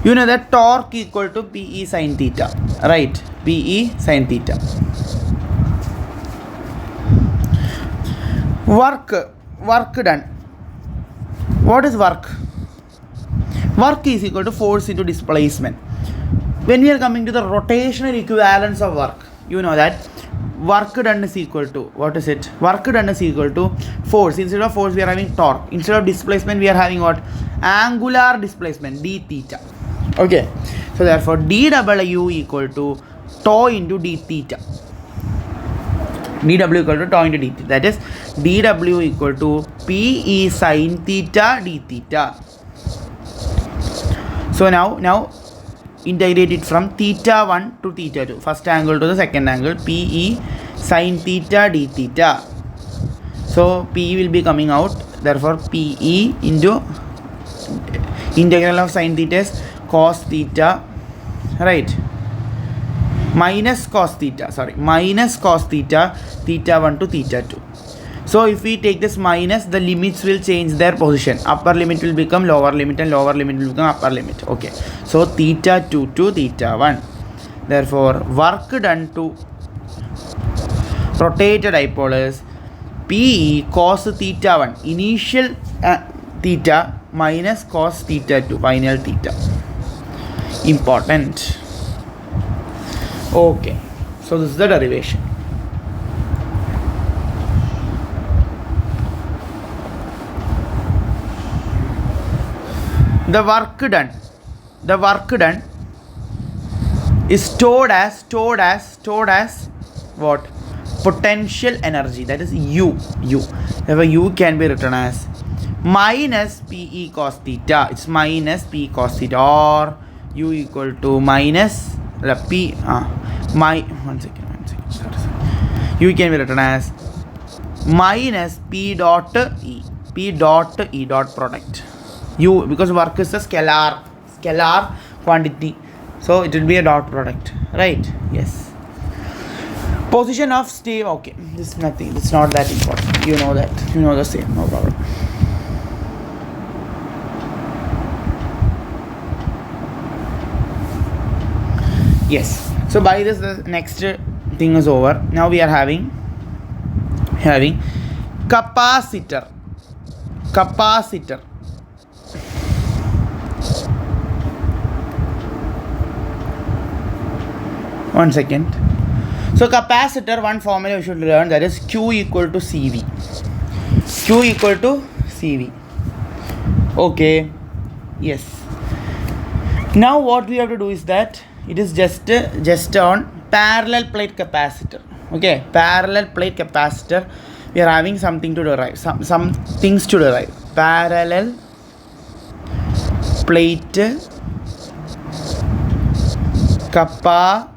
You know that torque equal to PE sin theta, right? PE sin theta. Work done. What is work? Work is equal to force into displacement. When we are coming to the rotational equivalence of work, you know that work done is equal to, what is it? Work done is equal to force. Instead of force, we are having torque. Instead of displacement, we are having what? Angular displacement, d theta. Okay, so therefore dW equal to tau into d theta. dW equal to tau into d theta. That is dW equal to PE sin theta d theta. So now integrate it from theta 1 to theta 2. First angle to the second angle. PE sin theta d theta. So PE will be coming out. Therefore PE into integral of sin theta is cos theta, right? Minus cos theta, theta 1 to theta 2. So if we take this minus, the limits will change their position. Upper limit will become lower limit and lower limit will become upper limit. Okay, so theta 2 to theta 1. Therefore work done to rotate a dipole is PE cos theta 1 initial theta minus cos theta 2 final theta. Important. Okay, so this is the derivation. The work done is stored as what? Potential energy, that is U. Therefore U can be written as minus PE cos theta. It's minus P cos theta, or U equal to minus P one second. Sorry. U can be written as minus P dot E dot product. U, because work is a scalar quantity, so it will be a dot product, right? Yes. Position of stay. Okay, this is nothing. It's not that important. You know that. You know the same. No problem. Yes. So by this, the next thing is over. Now we are having capacitor. One second. So capacitor, one formula you should learn, that is Q equal to CV. Okay. Yes. Now what we have to do is that it is just on parallel plate capacitor. Okay, parallel plate capacitor. We are having something to derive, some things to derive. Parallel plate capacitor.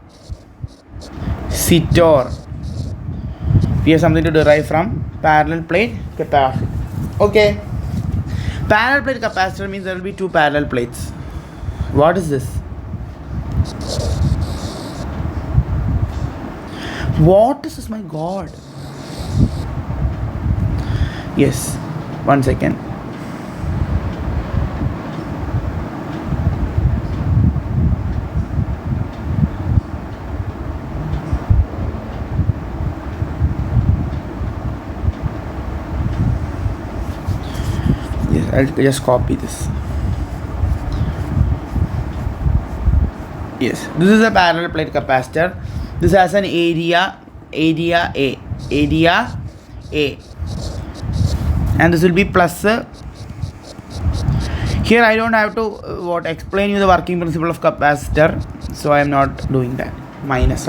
We have something to derive from parallel plate capacitor. Okay. Parallel plate capacitor means there will be two parallel plates. What is this? What is this? My God. Yes. 1 second. I'll just copy this. Yes, this is a parallel plate capacitor. This has an area A, and this will be plus. Here I don't have to explain you the working principle of capacitor, so I am not doing that. Minus.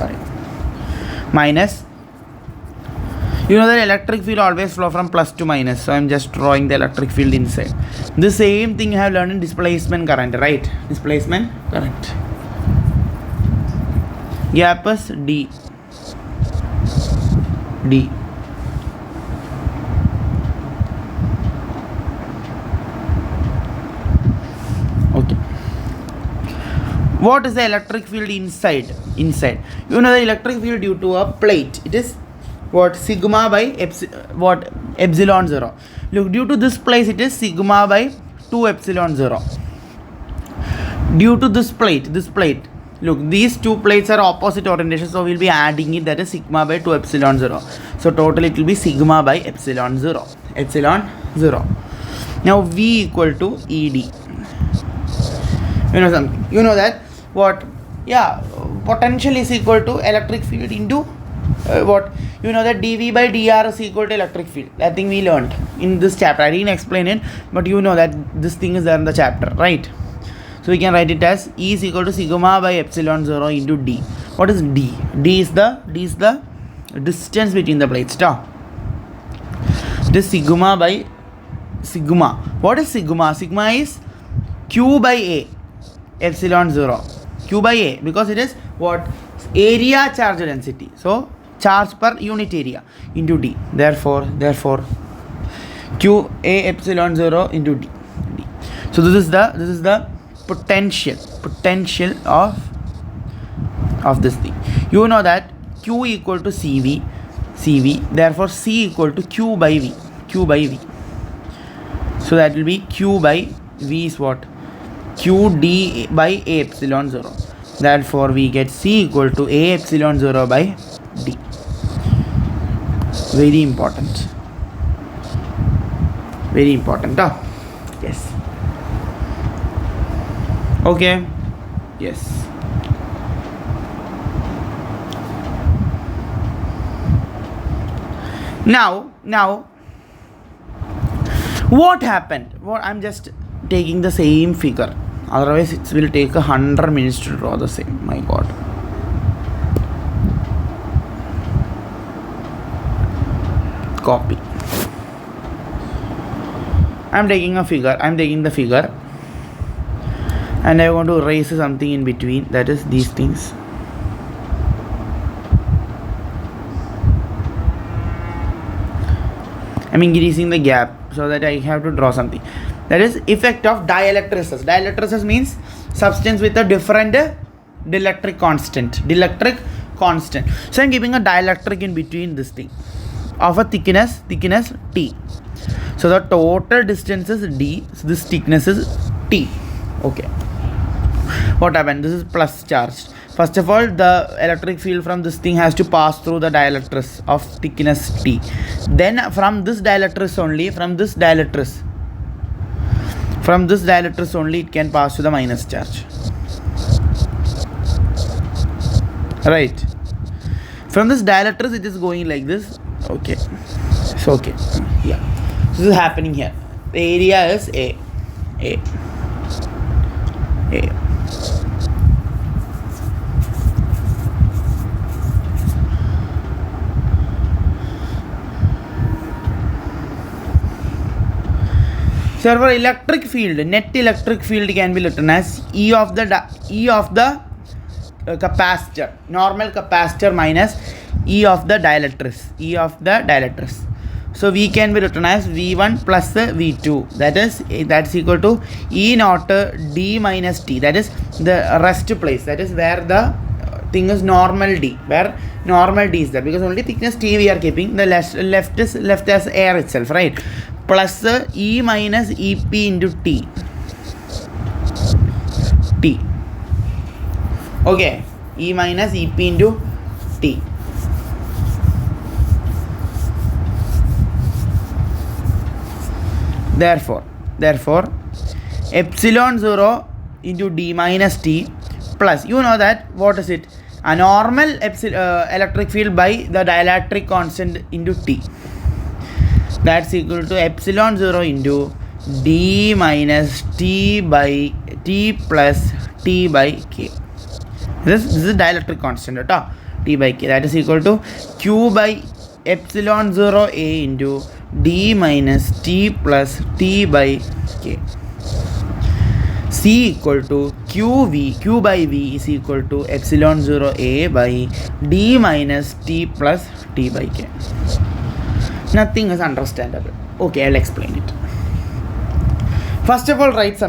You know that electric field always flow from plus to minus, so I am just drawing the electric field inside. The same thing you have learned in displacement current, right? Displacement current. Gap is D. Okay. What is the electric field inside? You know the electric field due to a plate. It is what? Sigma by epsilon 0. Look, due to this place it is sigma by 2 epsilon 0. Due to this plate, look, these two plates are opposite orientation, so we'll be adding it, that is sigma by 2 epsilon 0. So total it will be sigma by epsilon 0. Now V equal to ED. You know something? You know that what? Yeah, potential is equal to electric field into what? You know that dV by dr is equal to electric field. That thing we learned in this chapter. I didn't explain it, but you know that this thing is there in the chapter, right? So we can write it as E is equal to sigma by epsilon 0 into D. What is D? D is the distance between the plates. It is sigma by sigma. What is sigma? Sigma is Q by A epsilon 0. Q by A, because it is what? Area charge density. So charge per unit area into D. Therefore Q A epsilon 0 into D. So this is the potential of this thing. You know that Q equal to CV, therefore C equal to Q by V. So that will be Q by V is what? Q D by A epsilon 0. Therefore we get C equal to A epsilon 0 by D. Very important. Yes. Okay. Yes. Now what happened? I'm just taking the same figure. Otherwise it will take 100 minutes to draw the same. My God. Copy. I'm taking the figure, and I want to erase something in between, that is these things. I'm increasing the gap so that I have to draw something. That is effect of dielectricis. Dielectricis means substance with a different dielectric constant. So I'm giving a dielectric in between this thing of a thickness T. So the total distance is D. So this thickness is T. Okay. What happened? This is plus charged. First of all, the electric field from this thing has to pass through the dielectric of thickness T. Then from this dielectric only it can pass to the minus charge. Right. From this dielectric it is going like this. Okay. It's okay. Yeah. This is happening here. The area is A. So for electric field, net electric field can be written as E of the capacitor, normal capacitor minus E of the dielectrics. So V can be written as V1 plus V2. That's equal to E naught D minus T. That is the rest place. That is where the thing is normal D. Where normal D is there, because only thickness T we are keeping. The left is left as air itself, right? Plus E minus EP into T. Okay, E minus EP into T. Therefore, epsilon 0 into D minus T plus, you know that, what is it? A normal electric field by the dielectric constant into T. That's equal to epsilon 0 into D minus T by T plus T by K. This is dielectric constant, T by K. That is equal to Q by epsilon 0 A into D minus T plus T by K. C equal to Q by V is equal to epsilon 0 A by D minus T plus T by K. Nothing is understandable. Okay, I'll explain it. First of all, write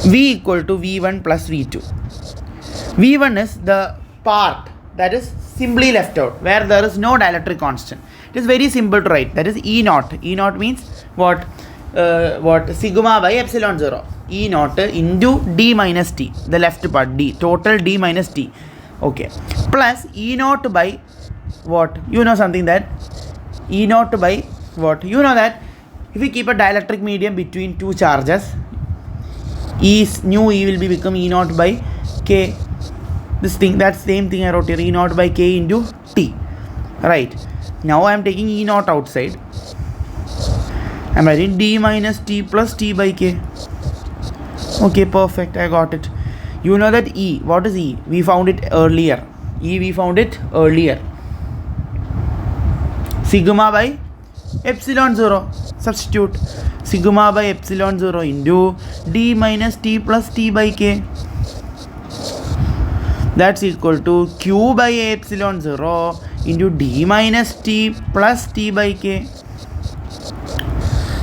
V equal to V1 plus V2. V1 is the part that is simply left out, where there is no dielectric constant. It is very simple to write. That is E naught. E naught means what? Sigma by epsilon 0. E naught into D minus T. The left part, D. Total D minus T. Okay. Plus E naught by what? You know something that E naught by what? You know that if we keep a dielectric medium between two charges, new E will become E naught by K. This thing, that same thing I wrote here, E naught by K into T. Right. Now I am taking E naught outside. I am writing D minus T plus T by K. Okay, perfect. I got it. You know that E. What is E? We found it earlier. Sigma by epsilon 0. Substitute. Sigma by epsilon 0 into D minus T plus T by K. That's equal to Q by epsilon 0 into D minus T plus T by K.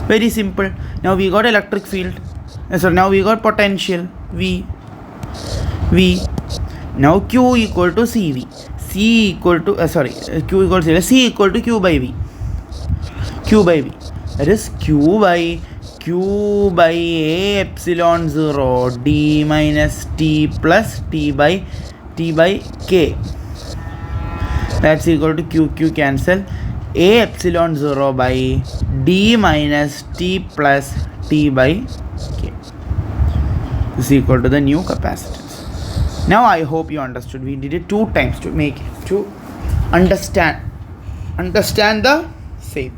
Very simple. Now we got electric field. Now we got potential V. Now Q equal to CV. C equal to Q equal to C equal to Q by V. That is Q by A epsilon 0 D minus T plus T by K. That's equal to Q cancel. A epsilon 0 by D minus T plus T by K is equal to the new capacitance. Now I hope you understood. We did it 2 times to understand the same.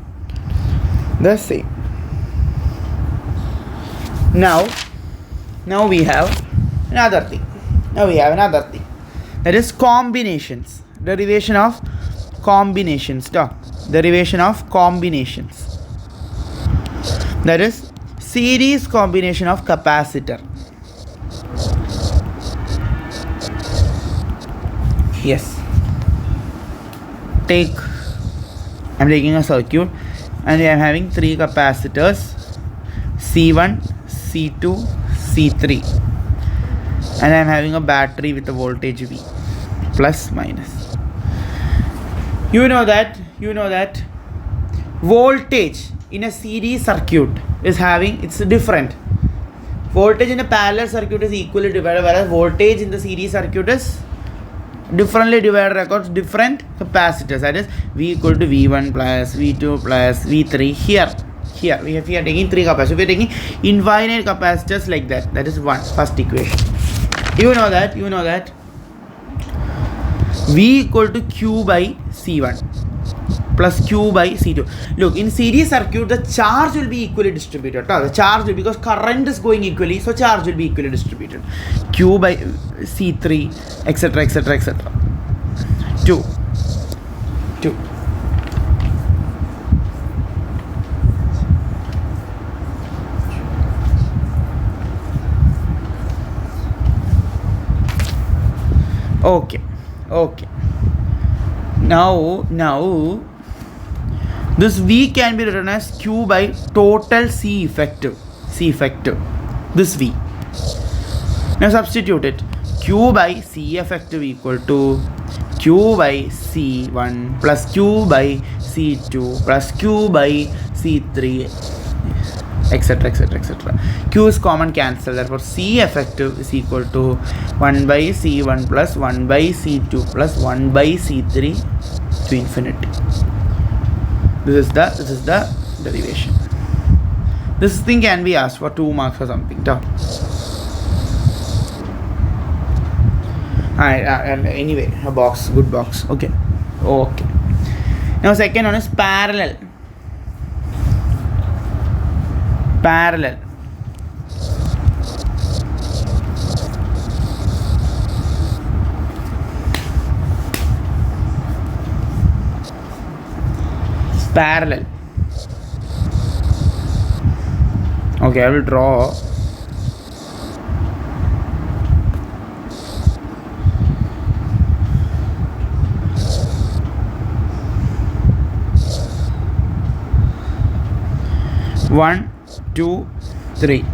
Now we have another thing. That is combinations. Derivation of combinations. That is series combination of capacitor. Yes. I'm taking a circuit and I am having 3 capacitors, C1, C2, C3, and I am having a battery with a voltage V, plus minus. You know that voltage in a series circuit is it's different. Voltage in a parallel circuit is equally divided, whereas voltage in the series circuit is differently divided across different capacitors. That is V equal to V1 plus V2 plus V3. Here we are taking 3 capacitors. We are taking infinite capacitors like that. That is first equation. You know that V equal to Q by C1 plus Q by C2. Look, in series circuit the charge will be equally distributed. Because current is going equally, so charge will be equally distributed. Q by C3, etc. 2. Okay. Now this V can be written as Q by total C effective. This V. Now substitute it. Q by C effective equal to Q by C1 plus Q by C2 plus Q by C3, etc. Q is common cancel. Therefore, C effective is equal to 1 by C1 plus 1 by C2 plus 1 by C3 to infinity. This is the derivation. This thing can be asked for 2 marks or something. Anyway, a box, good box. Okay. Now second one is parallel. Parallel. Okay, I will draw. One, 2, 3.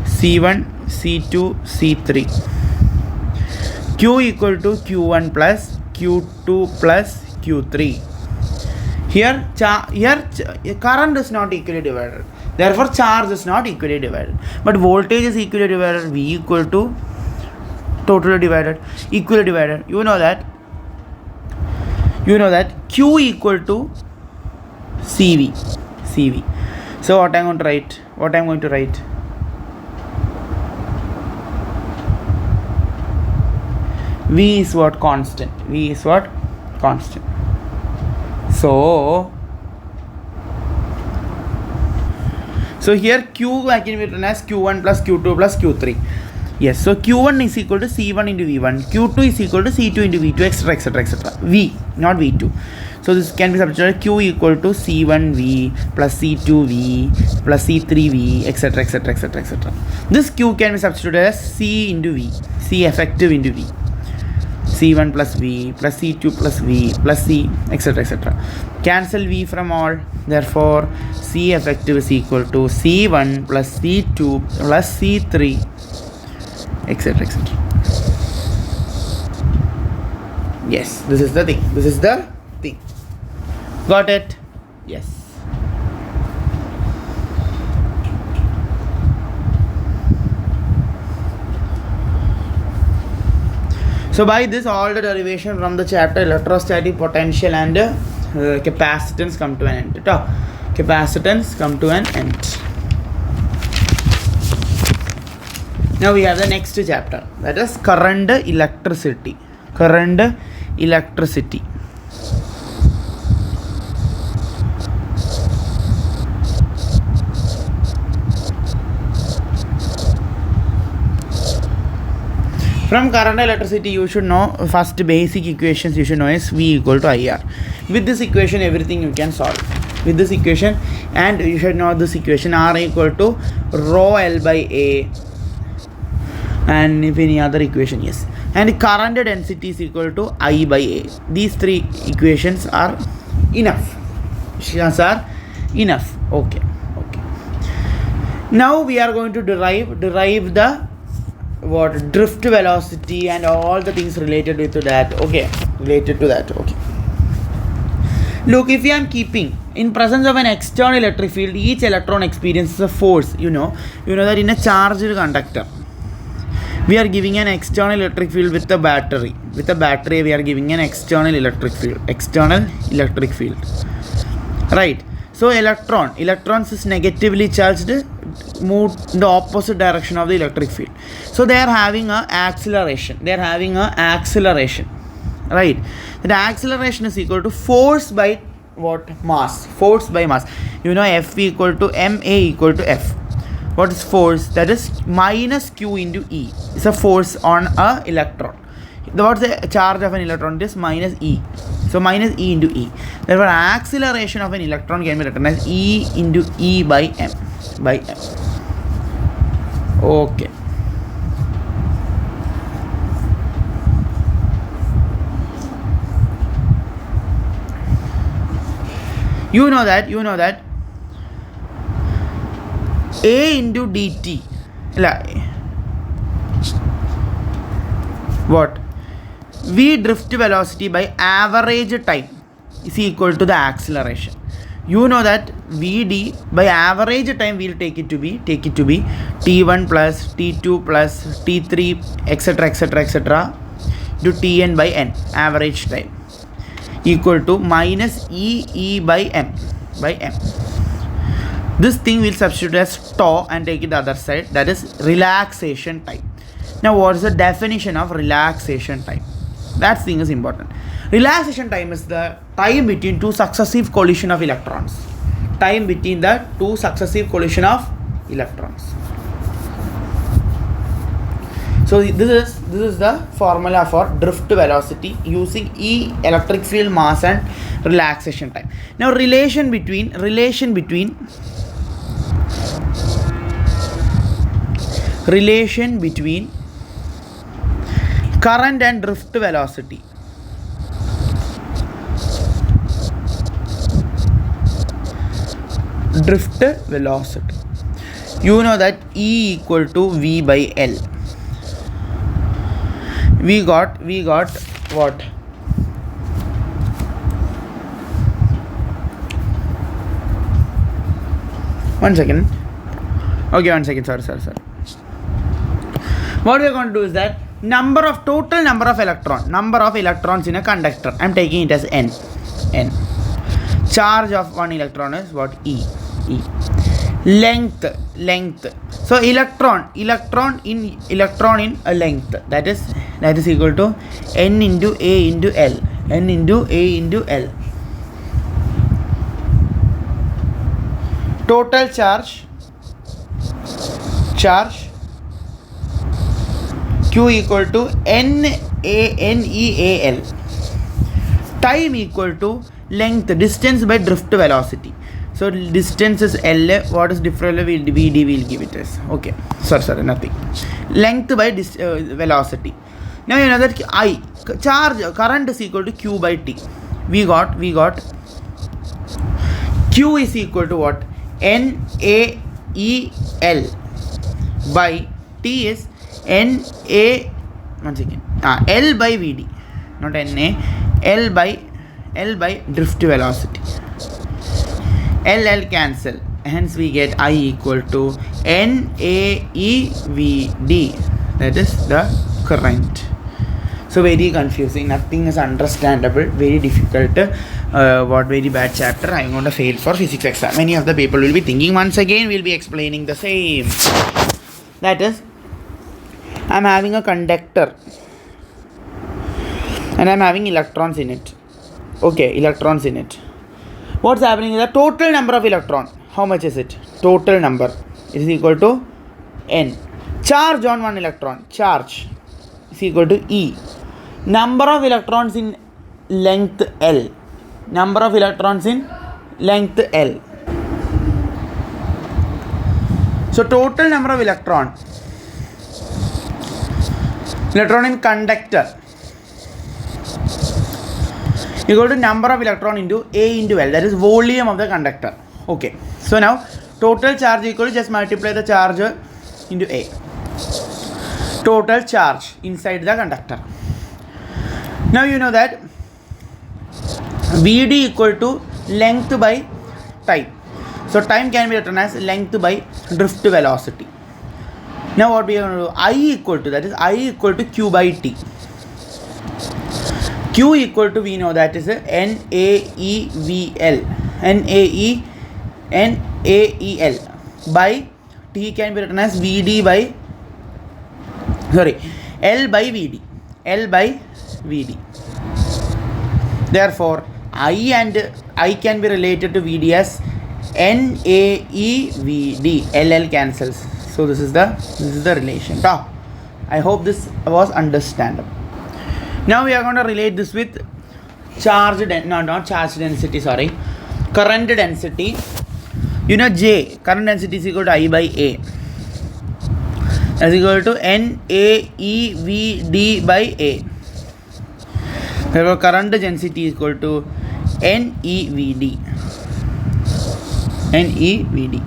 C1, C2, C3. Q equal to Q1 plus Q2 plus Q3. Here current is not equally divided. Therefore, charge is not equally divided. But voltage is equally divided. V equal to totally divided, equally divided. You know that Q equal to CV. So what I'm going to write? V is what? Constant. So here Q can be written as Q1 plus Q2 plus Q3. Yes, so Q1 is equal to C1 into V1, Q2 is equal to C2 into V2, etc. V, not V2. So this can be substituted Q equal to C1V plus C2V plus C3V, etc. This Q can be substituted as C into V, C effective into V. C1 plus V plus C2 plus V plus C, etc. Cancel V from all. Therefore, C effective is equal to C1 plus C2 plus C3, etc. Yes, this is the thing. Got it? Yes. So by this, all the derivation from the chapter electrostatic potential and capacitance come to an end. Now we have the next chapter, that is current electricity. From current electricity, you should know first basic equations. You should know is V equal to IR. With this equation, everything you can solve. With this equation, and you should know this equation, R equal to rho L by A. And if any other equation, yes. And current density is equal to I by A. These three equations are enough. Okay. Now we are going to derive the drift velocity and all the things related to that. Okay. Look, if you am keeping in presence of an external electric field, each electron experiences a force. You know that in a charged conductor, we are giving an external electric field with a battery. With a battery, we are giving an external electric field. Right. So electrons is negatively charged, move in the opposite direction of the electric field. So they are having a acceleration. Right. The acceleration is equal to force by what? Mass. F equal to ma equal to F. What is force? That is minus Q into E. It's a force on a electron. What's the charge of an electron? It is minus E. So minus E into E. Therefore, acceleration of an electron can be written as E into E by M. Okay. You know that A into dt, what? V drift velocity by average time is equal to the acceleration. You know that Vd by average time we'll take it to be t1 plus t2 plus t3 etc to tn by n, average time, equal to minus E by m. This thing will substitute as tau and take it the other side, that is relaxation time. Now what is the definition of relaxation time? That thing is important. Relaxation time is the time between two successive collision of electrons. So this is the formula for drift velocity using E, electric field, mass and relaxation time. Now relation between current and drift velocity. You know that E equal to V by L. We got what? One second. Sorry. What we are going to do is that total number of electrons in a conductor. I am taking it as n. Charge of one electron is what? E. Length. So electron in a length, that is equal to n into A into L. Total charge Q equal to NEAL. Time equal to length, distance by drift velocity. So distance is L. What is different? VD will give it as. Okay. Sorry, nothing. Length by velocity. Now you know that current is equal to Q by T. We got Q is equal to what? NAEL by T is L by VD, not NA. L by drift velocity. L cancel, hence we get I equal to NAEVD, that is the current. So very confusing, nothing is understandable, very difficult, very bad chapter. I am going to fail for physics exam. Many of the people will be thinking, once again we will be explaining the same. That is, I am having a conductor and I am having electrons in it. What's happening is the total number of electrons. How much is it? Total number is equal to N. Charge on one electron, charge is equal to E. Number of electrons in length L. So total number of electron in conductor equal to number of electron into A into L, that is volume of the conductor. Okay, so now total charge equal to, just multiply the charge into A, total charge inside the conductor. Now you know that VD equal to length by time. So time can be written as length by drift velocity. Now what we are going to do? I equal to Q by T. Q equal to, we know that is NAEL by T can be written as L by VD. Therefore I can be related to VD as NAEVD. LL cancels. So this is the relation. I hope this was understandable. Now we are going to relate this with current density. You know J, current density is equal to I by A. is equal to NAEVD by A. Therefore, current density is equal to NEVD. NEVD.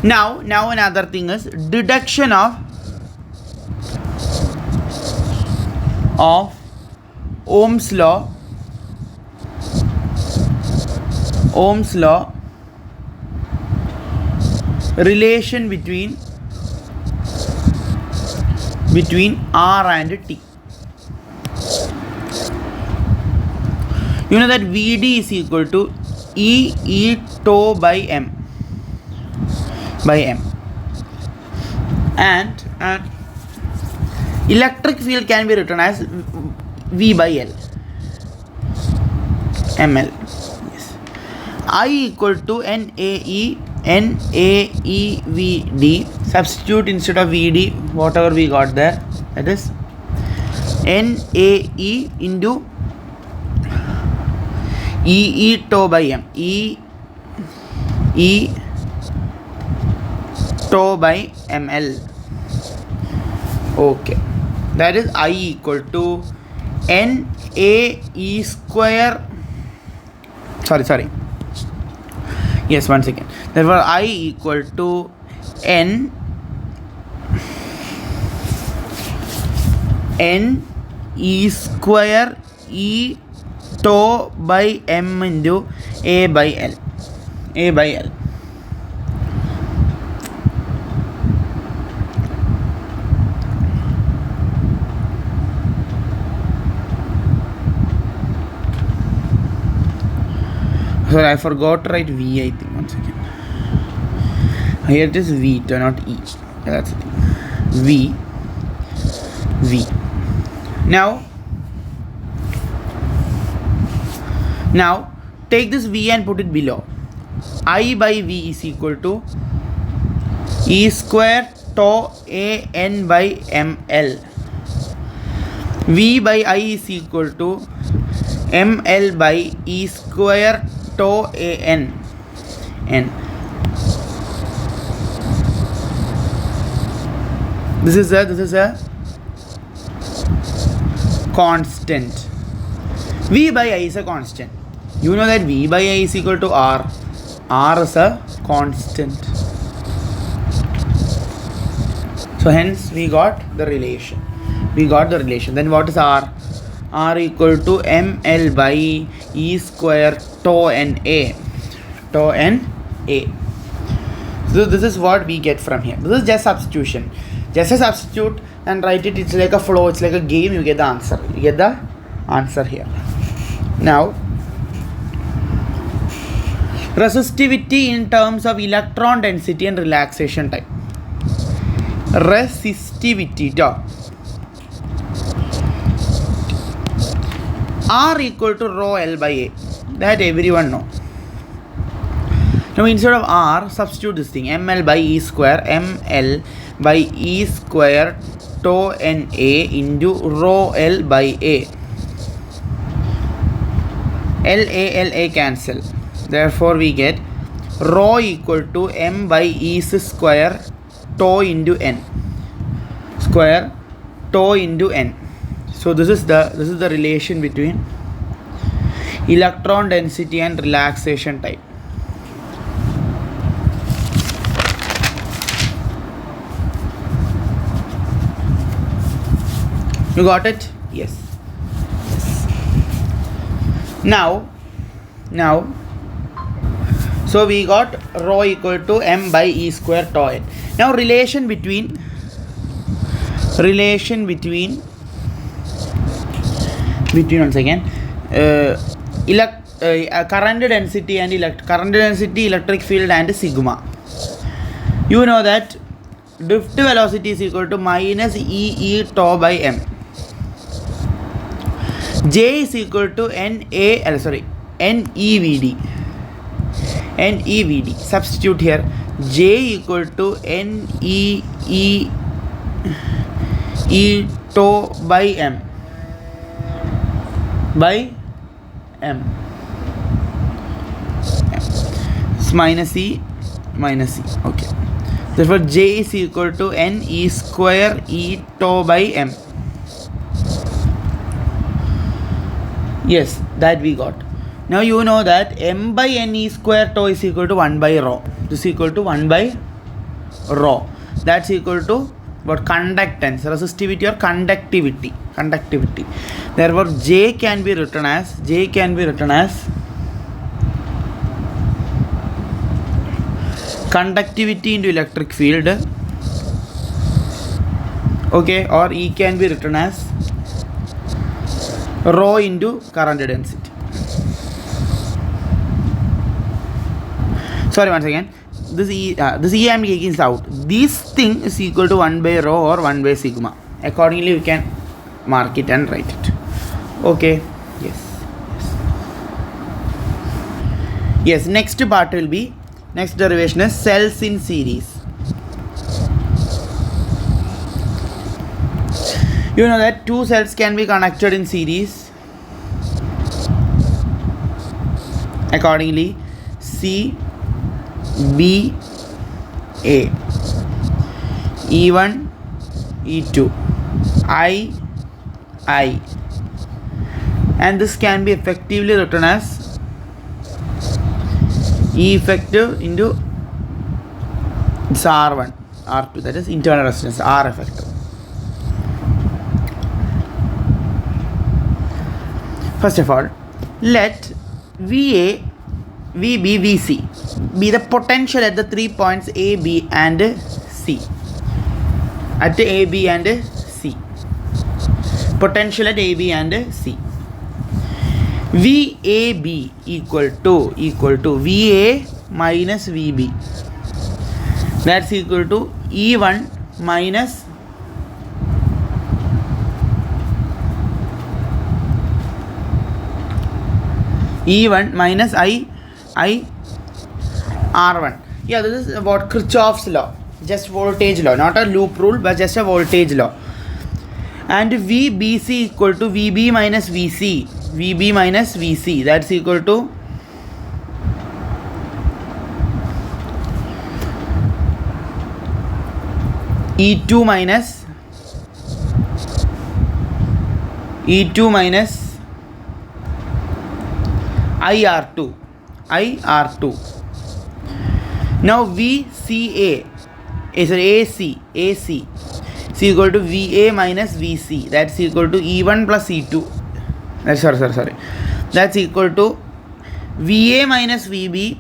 Now another thing is deduction of Ohm's law. Relation between R and T. You know that VD is equal to E tau by M and electric field can be written as V by L ML. Yes. I equal to NAEVD. Substitute instead of VD whatever we got there, that is NAE into E tau by M. E tau by ML. Okay, that is I equal to NAE square. Sorry. Yes, one second. Therefore, I equal to NE square E tau by M into A by L. Sorry, I forgot to write V, I think. One second. Here it is V, not E. Yeah, that's it. V. Now take this V and put it below. I by V is equal to E square tau A N by ML. V by I is equal to ML by E square tau A N. This is a constant. V by I is a constant. You know that V by I is equal to R. R is a constant. So hence we got the relation. Then what is R? R equal to ML by E square tau N A. So this is what we get from here. This is just substitution. Just a substitute and write it. It's like a flow. It's like a game. You get the answer. Here. Now, resistivity in terms of electron density and relaxation time. Resistivity. R equal to rho L by A. That everyone know. Now instead of R, substitute this thing. ML by E square. ML by E square tau N A into rho L by A. LA cancel. Therefore we get rho equal to M by E square tau into N. So this is the relation between electron density and relaxation time. You got it? Yes. Now so we got rho equal to M by E square tau N. Now relation between once again current density and electric field and sigma. You know that drift velocity is equal to minus E tau by M. J is equal to NEVD. Substitute here. J equal to NE tau by M. It's minus E. Okay. Therefore, J is equal to N E square E tau by M. Yes, that we got. Now you know that M by N E square tau is equal to 1 by rho. This is equal to 1 by rho. That's equal to what? Conductance, resistivity or conductivity. Therefore, J can be written as conductivity into electric field, okay, or E can be written as rho into current density. Sorry, once again, this E I am taking out. This thing is equal to 1 by rho or 1 by sigma. Accordingly, we can mark it and write it. Okay. Yes. Next part will be, next derivation is cells in series. You know that two cells can be connected in series. Accordingly, C B A E1 E2 I and this can be effectively written as E effective into this R1 R2, that is internal resistance, R effective. First of all, let VA, VB, VC be the potential at the 3 points A, B and C. At A, B and C. Potential at A, B and C. VAB equal to VA minus VB. That's equal to E1 minus I R1. Yeah, this is about Kirchhoff's law, just voltage law, not a loop rule but just a voltage law. And VBC equal to VB minus VC. That's equal to E2 minus IR2. Now VCA is AC is equal to VA minus VC. That's equal to E1 plus E2. Sorry. That's equal to VA minus VB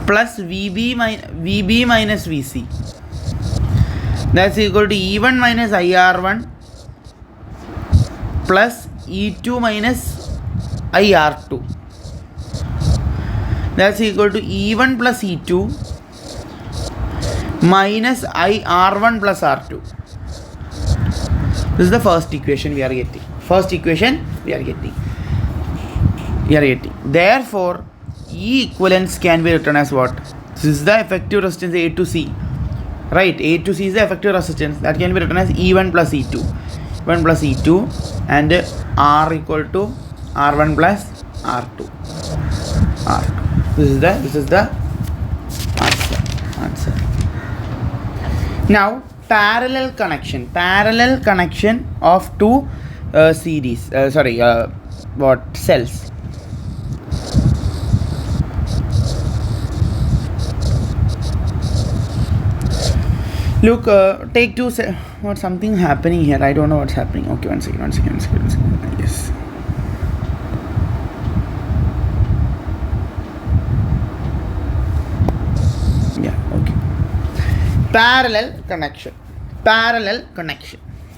plus VB minus VC. That's equal to E1 minus IR1 plus E2 minus IR2. That's equal to E1 plus E2 minus IR1 plus R2. This is the first equation we are getting. Therefore, E equivalence can be written as what? This is the effective resistance A to C. Right, A to C is the effective resistance. That can be written as E1 plus E2. And R equal to R1 plus R2. This is the answer. Now, parallel connection of two cells. Look, take two what something happening here. I don't know what's happening. Okay, one second. Yes. Yeah, okay. Parallel connection.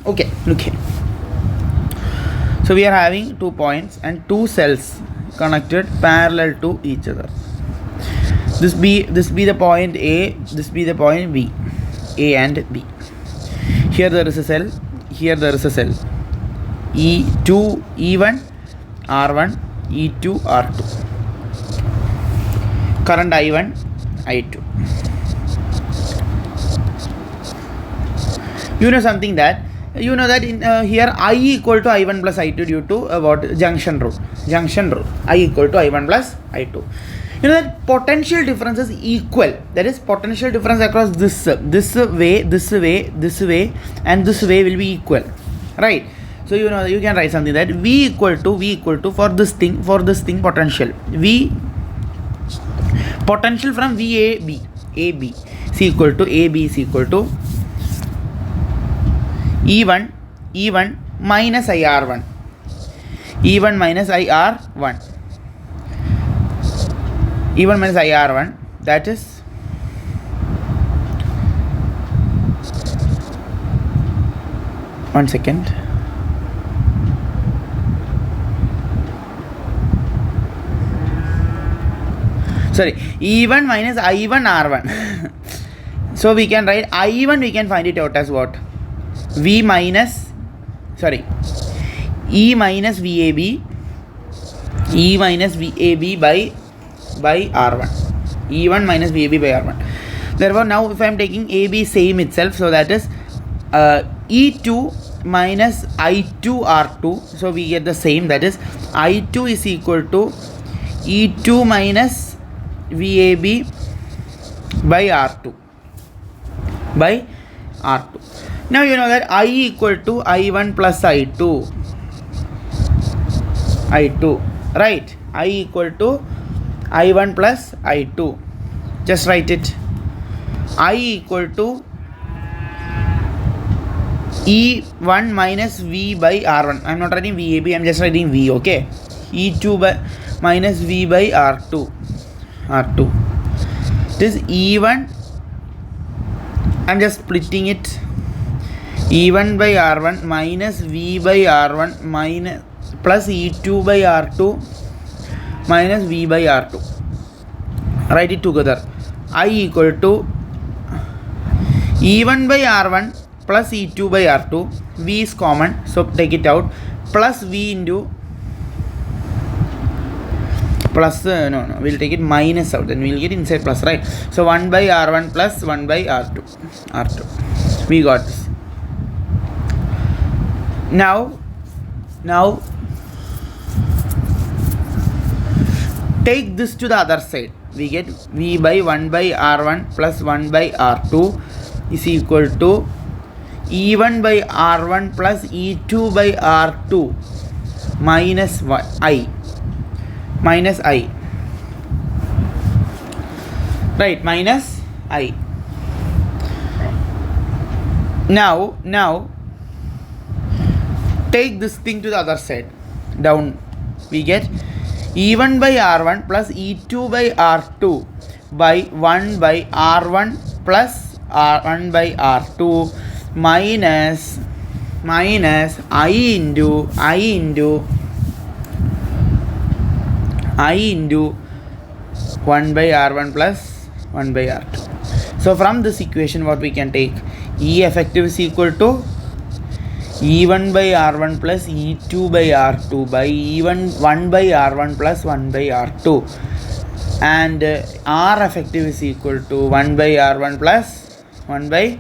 Okay, look here. So we are having 2 points and two cells connected parallel to each other. This be the point A, this be the point B. A and B. Here there is a cell, E2, E1, R1, E2, R2. Current I1, I2. You know something that in here I equal to I1 plus I2 due to junction rule. I equal to I1 plus I2. You know that potential difference is equal. That is, potential difference across this way, this way, and this way will be equal, right? So you know you can write something that V equal to for this thing potential V potential from VAB AB is equal to AB is equal to E1 minus IR1 E1 minus IR1 E1 minus IR1, that is one second. Sorry, E1 minus I1 R1. So we can write I1, we can find it out as what? E minus VAB by R1. E1 minus VAB by R1. Therefore, now if I am taking AB same itself, so that is E2 minus I2 R2. So we get the same, that is I2 is equal to E2 minus VAB by R2 Now you know that I equal to I1 plus I2, right? I equal to I1 plus I2. Just write it. I equal to E1 minus V by R1. I am not writing VAB, I am just writing V, okay? E2 by minus V by R2. This E1, I am just splitting it. E1 by R1 minus V by R1 minus plus E2 by R2 minus V by R2. Write it together. I equal to E1 by R1 plus E2 by R2. V is common, so take it out. Plus V into plus we'll take it minus out, then we'll get inside plus, right? So 1 by R1 plus 1 by R2. We got this. Now take this to the other side. We get V by 1 by R1 plus 1 by R2 is equal to E1 by R1 plus E2 by R2 minus I. Right, minus I. Now take this thing to the other side. Down. We get E1 by R1 plus E2 by R2 by 1 by R1 plus R1 by R2 minus I into 1 by R1 plus 1 by R2. So from this equation what we can take? E effective is equal to E1 by R1 plus E2 by R2 by E1 1 by R1 plus 1 by R2, and R effective is equal to 1 by R1 plus 1 by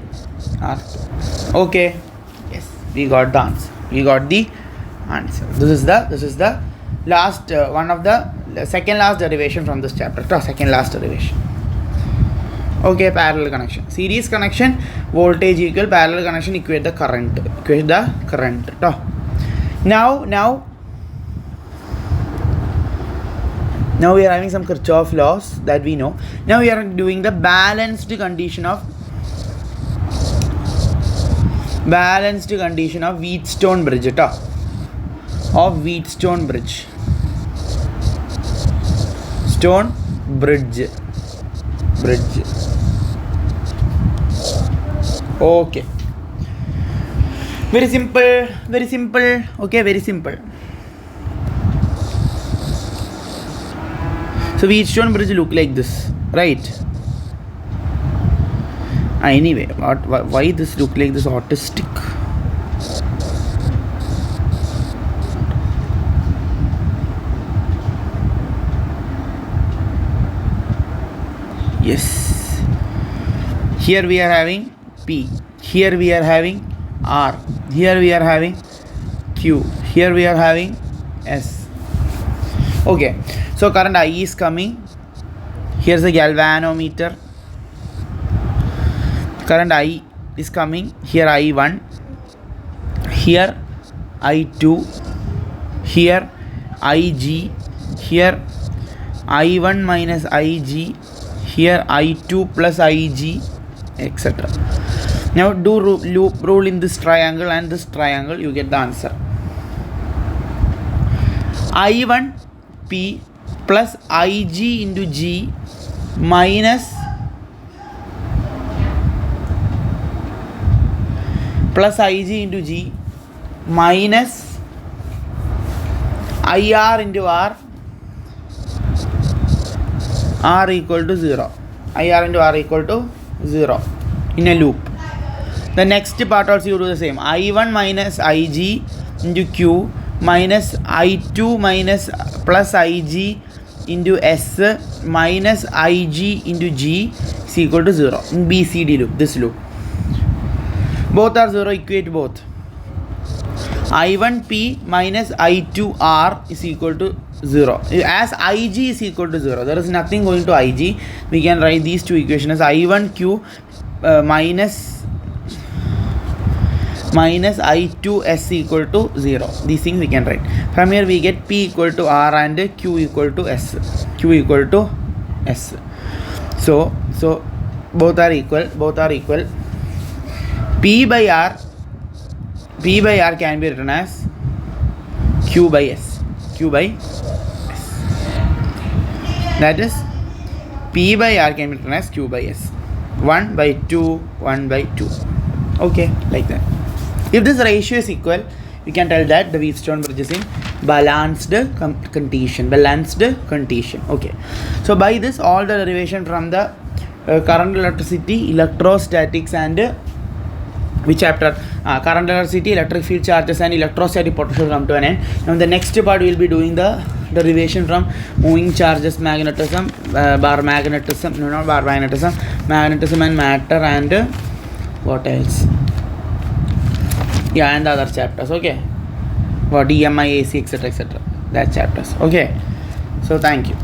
R2. Okay, yes, we got the answer. This is the last one of the second last derivation from this chapter. Second last derivation. Okay, parallel connection. Series connection, voltage equal, parallel connection, equate the current. Now we are having some Kirchhoff laws that we know. Now we are doing the balanced condition of Wheatstone bridge. Stone bridge. Okay, very simple. Okay, very simple. So Wheatstone bridge look like this, right? Anyway, why this look like this autistic? Yes, here we are having P, here we are having R, here we are having Q, here we are having S. Okay, so current I is coming, Here's a galvanometer. Current I is coming. Here I1. Here I2. Here Ig. Here I1 minus Ig. Here I2 plus Ig, etc. Now do loop rule in this triangle and this triangle, you get the answer. I1 P plus Ig into G minus plus Ig into G minus IR into R equal to 0. IR into R equal to 0 in a loop. The next part also you do the same. I1 minus Ig into Q minus I2 minus plus Ig into S minus Ig into G is equal to 0 in BCD loop, this loop. Both are 0, equate both. I1P minus I2R is equal to 0. As Ig is equal to 0, there is nothing going to Ig. We can write these two equations as I1Q minus I2S equal to 0. These things we can write. From here we get P equal to R and Q equal to S. Q equal to S. So both are equal. P by R can be written as Q by S. That is P by R can be written as Q by S. 1 by 2, 1 by 2. Okay, like that. If this ratio is equal, we can tell that the Wheatstone bridge is in balanced condition. Okay. So by this, all the derivation from the current, electricity, electrostatics, and which chapter? Current, electricity, electric field charges, and electrostatic potential come to an end. Now in the next part we will be doing the derivation from moving charges, magnetism, magnetism and matter, and what else? Yeah, and the other chapters. Okay, what EMI, AC, etc. That chapters. Okay, so thank you.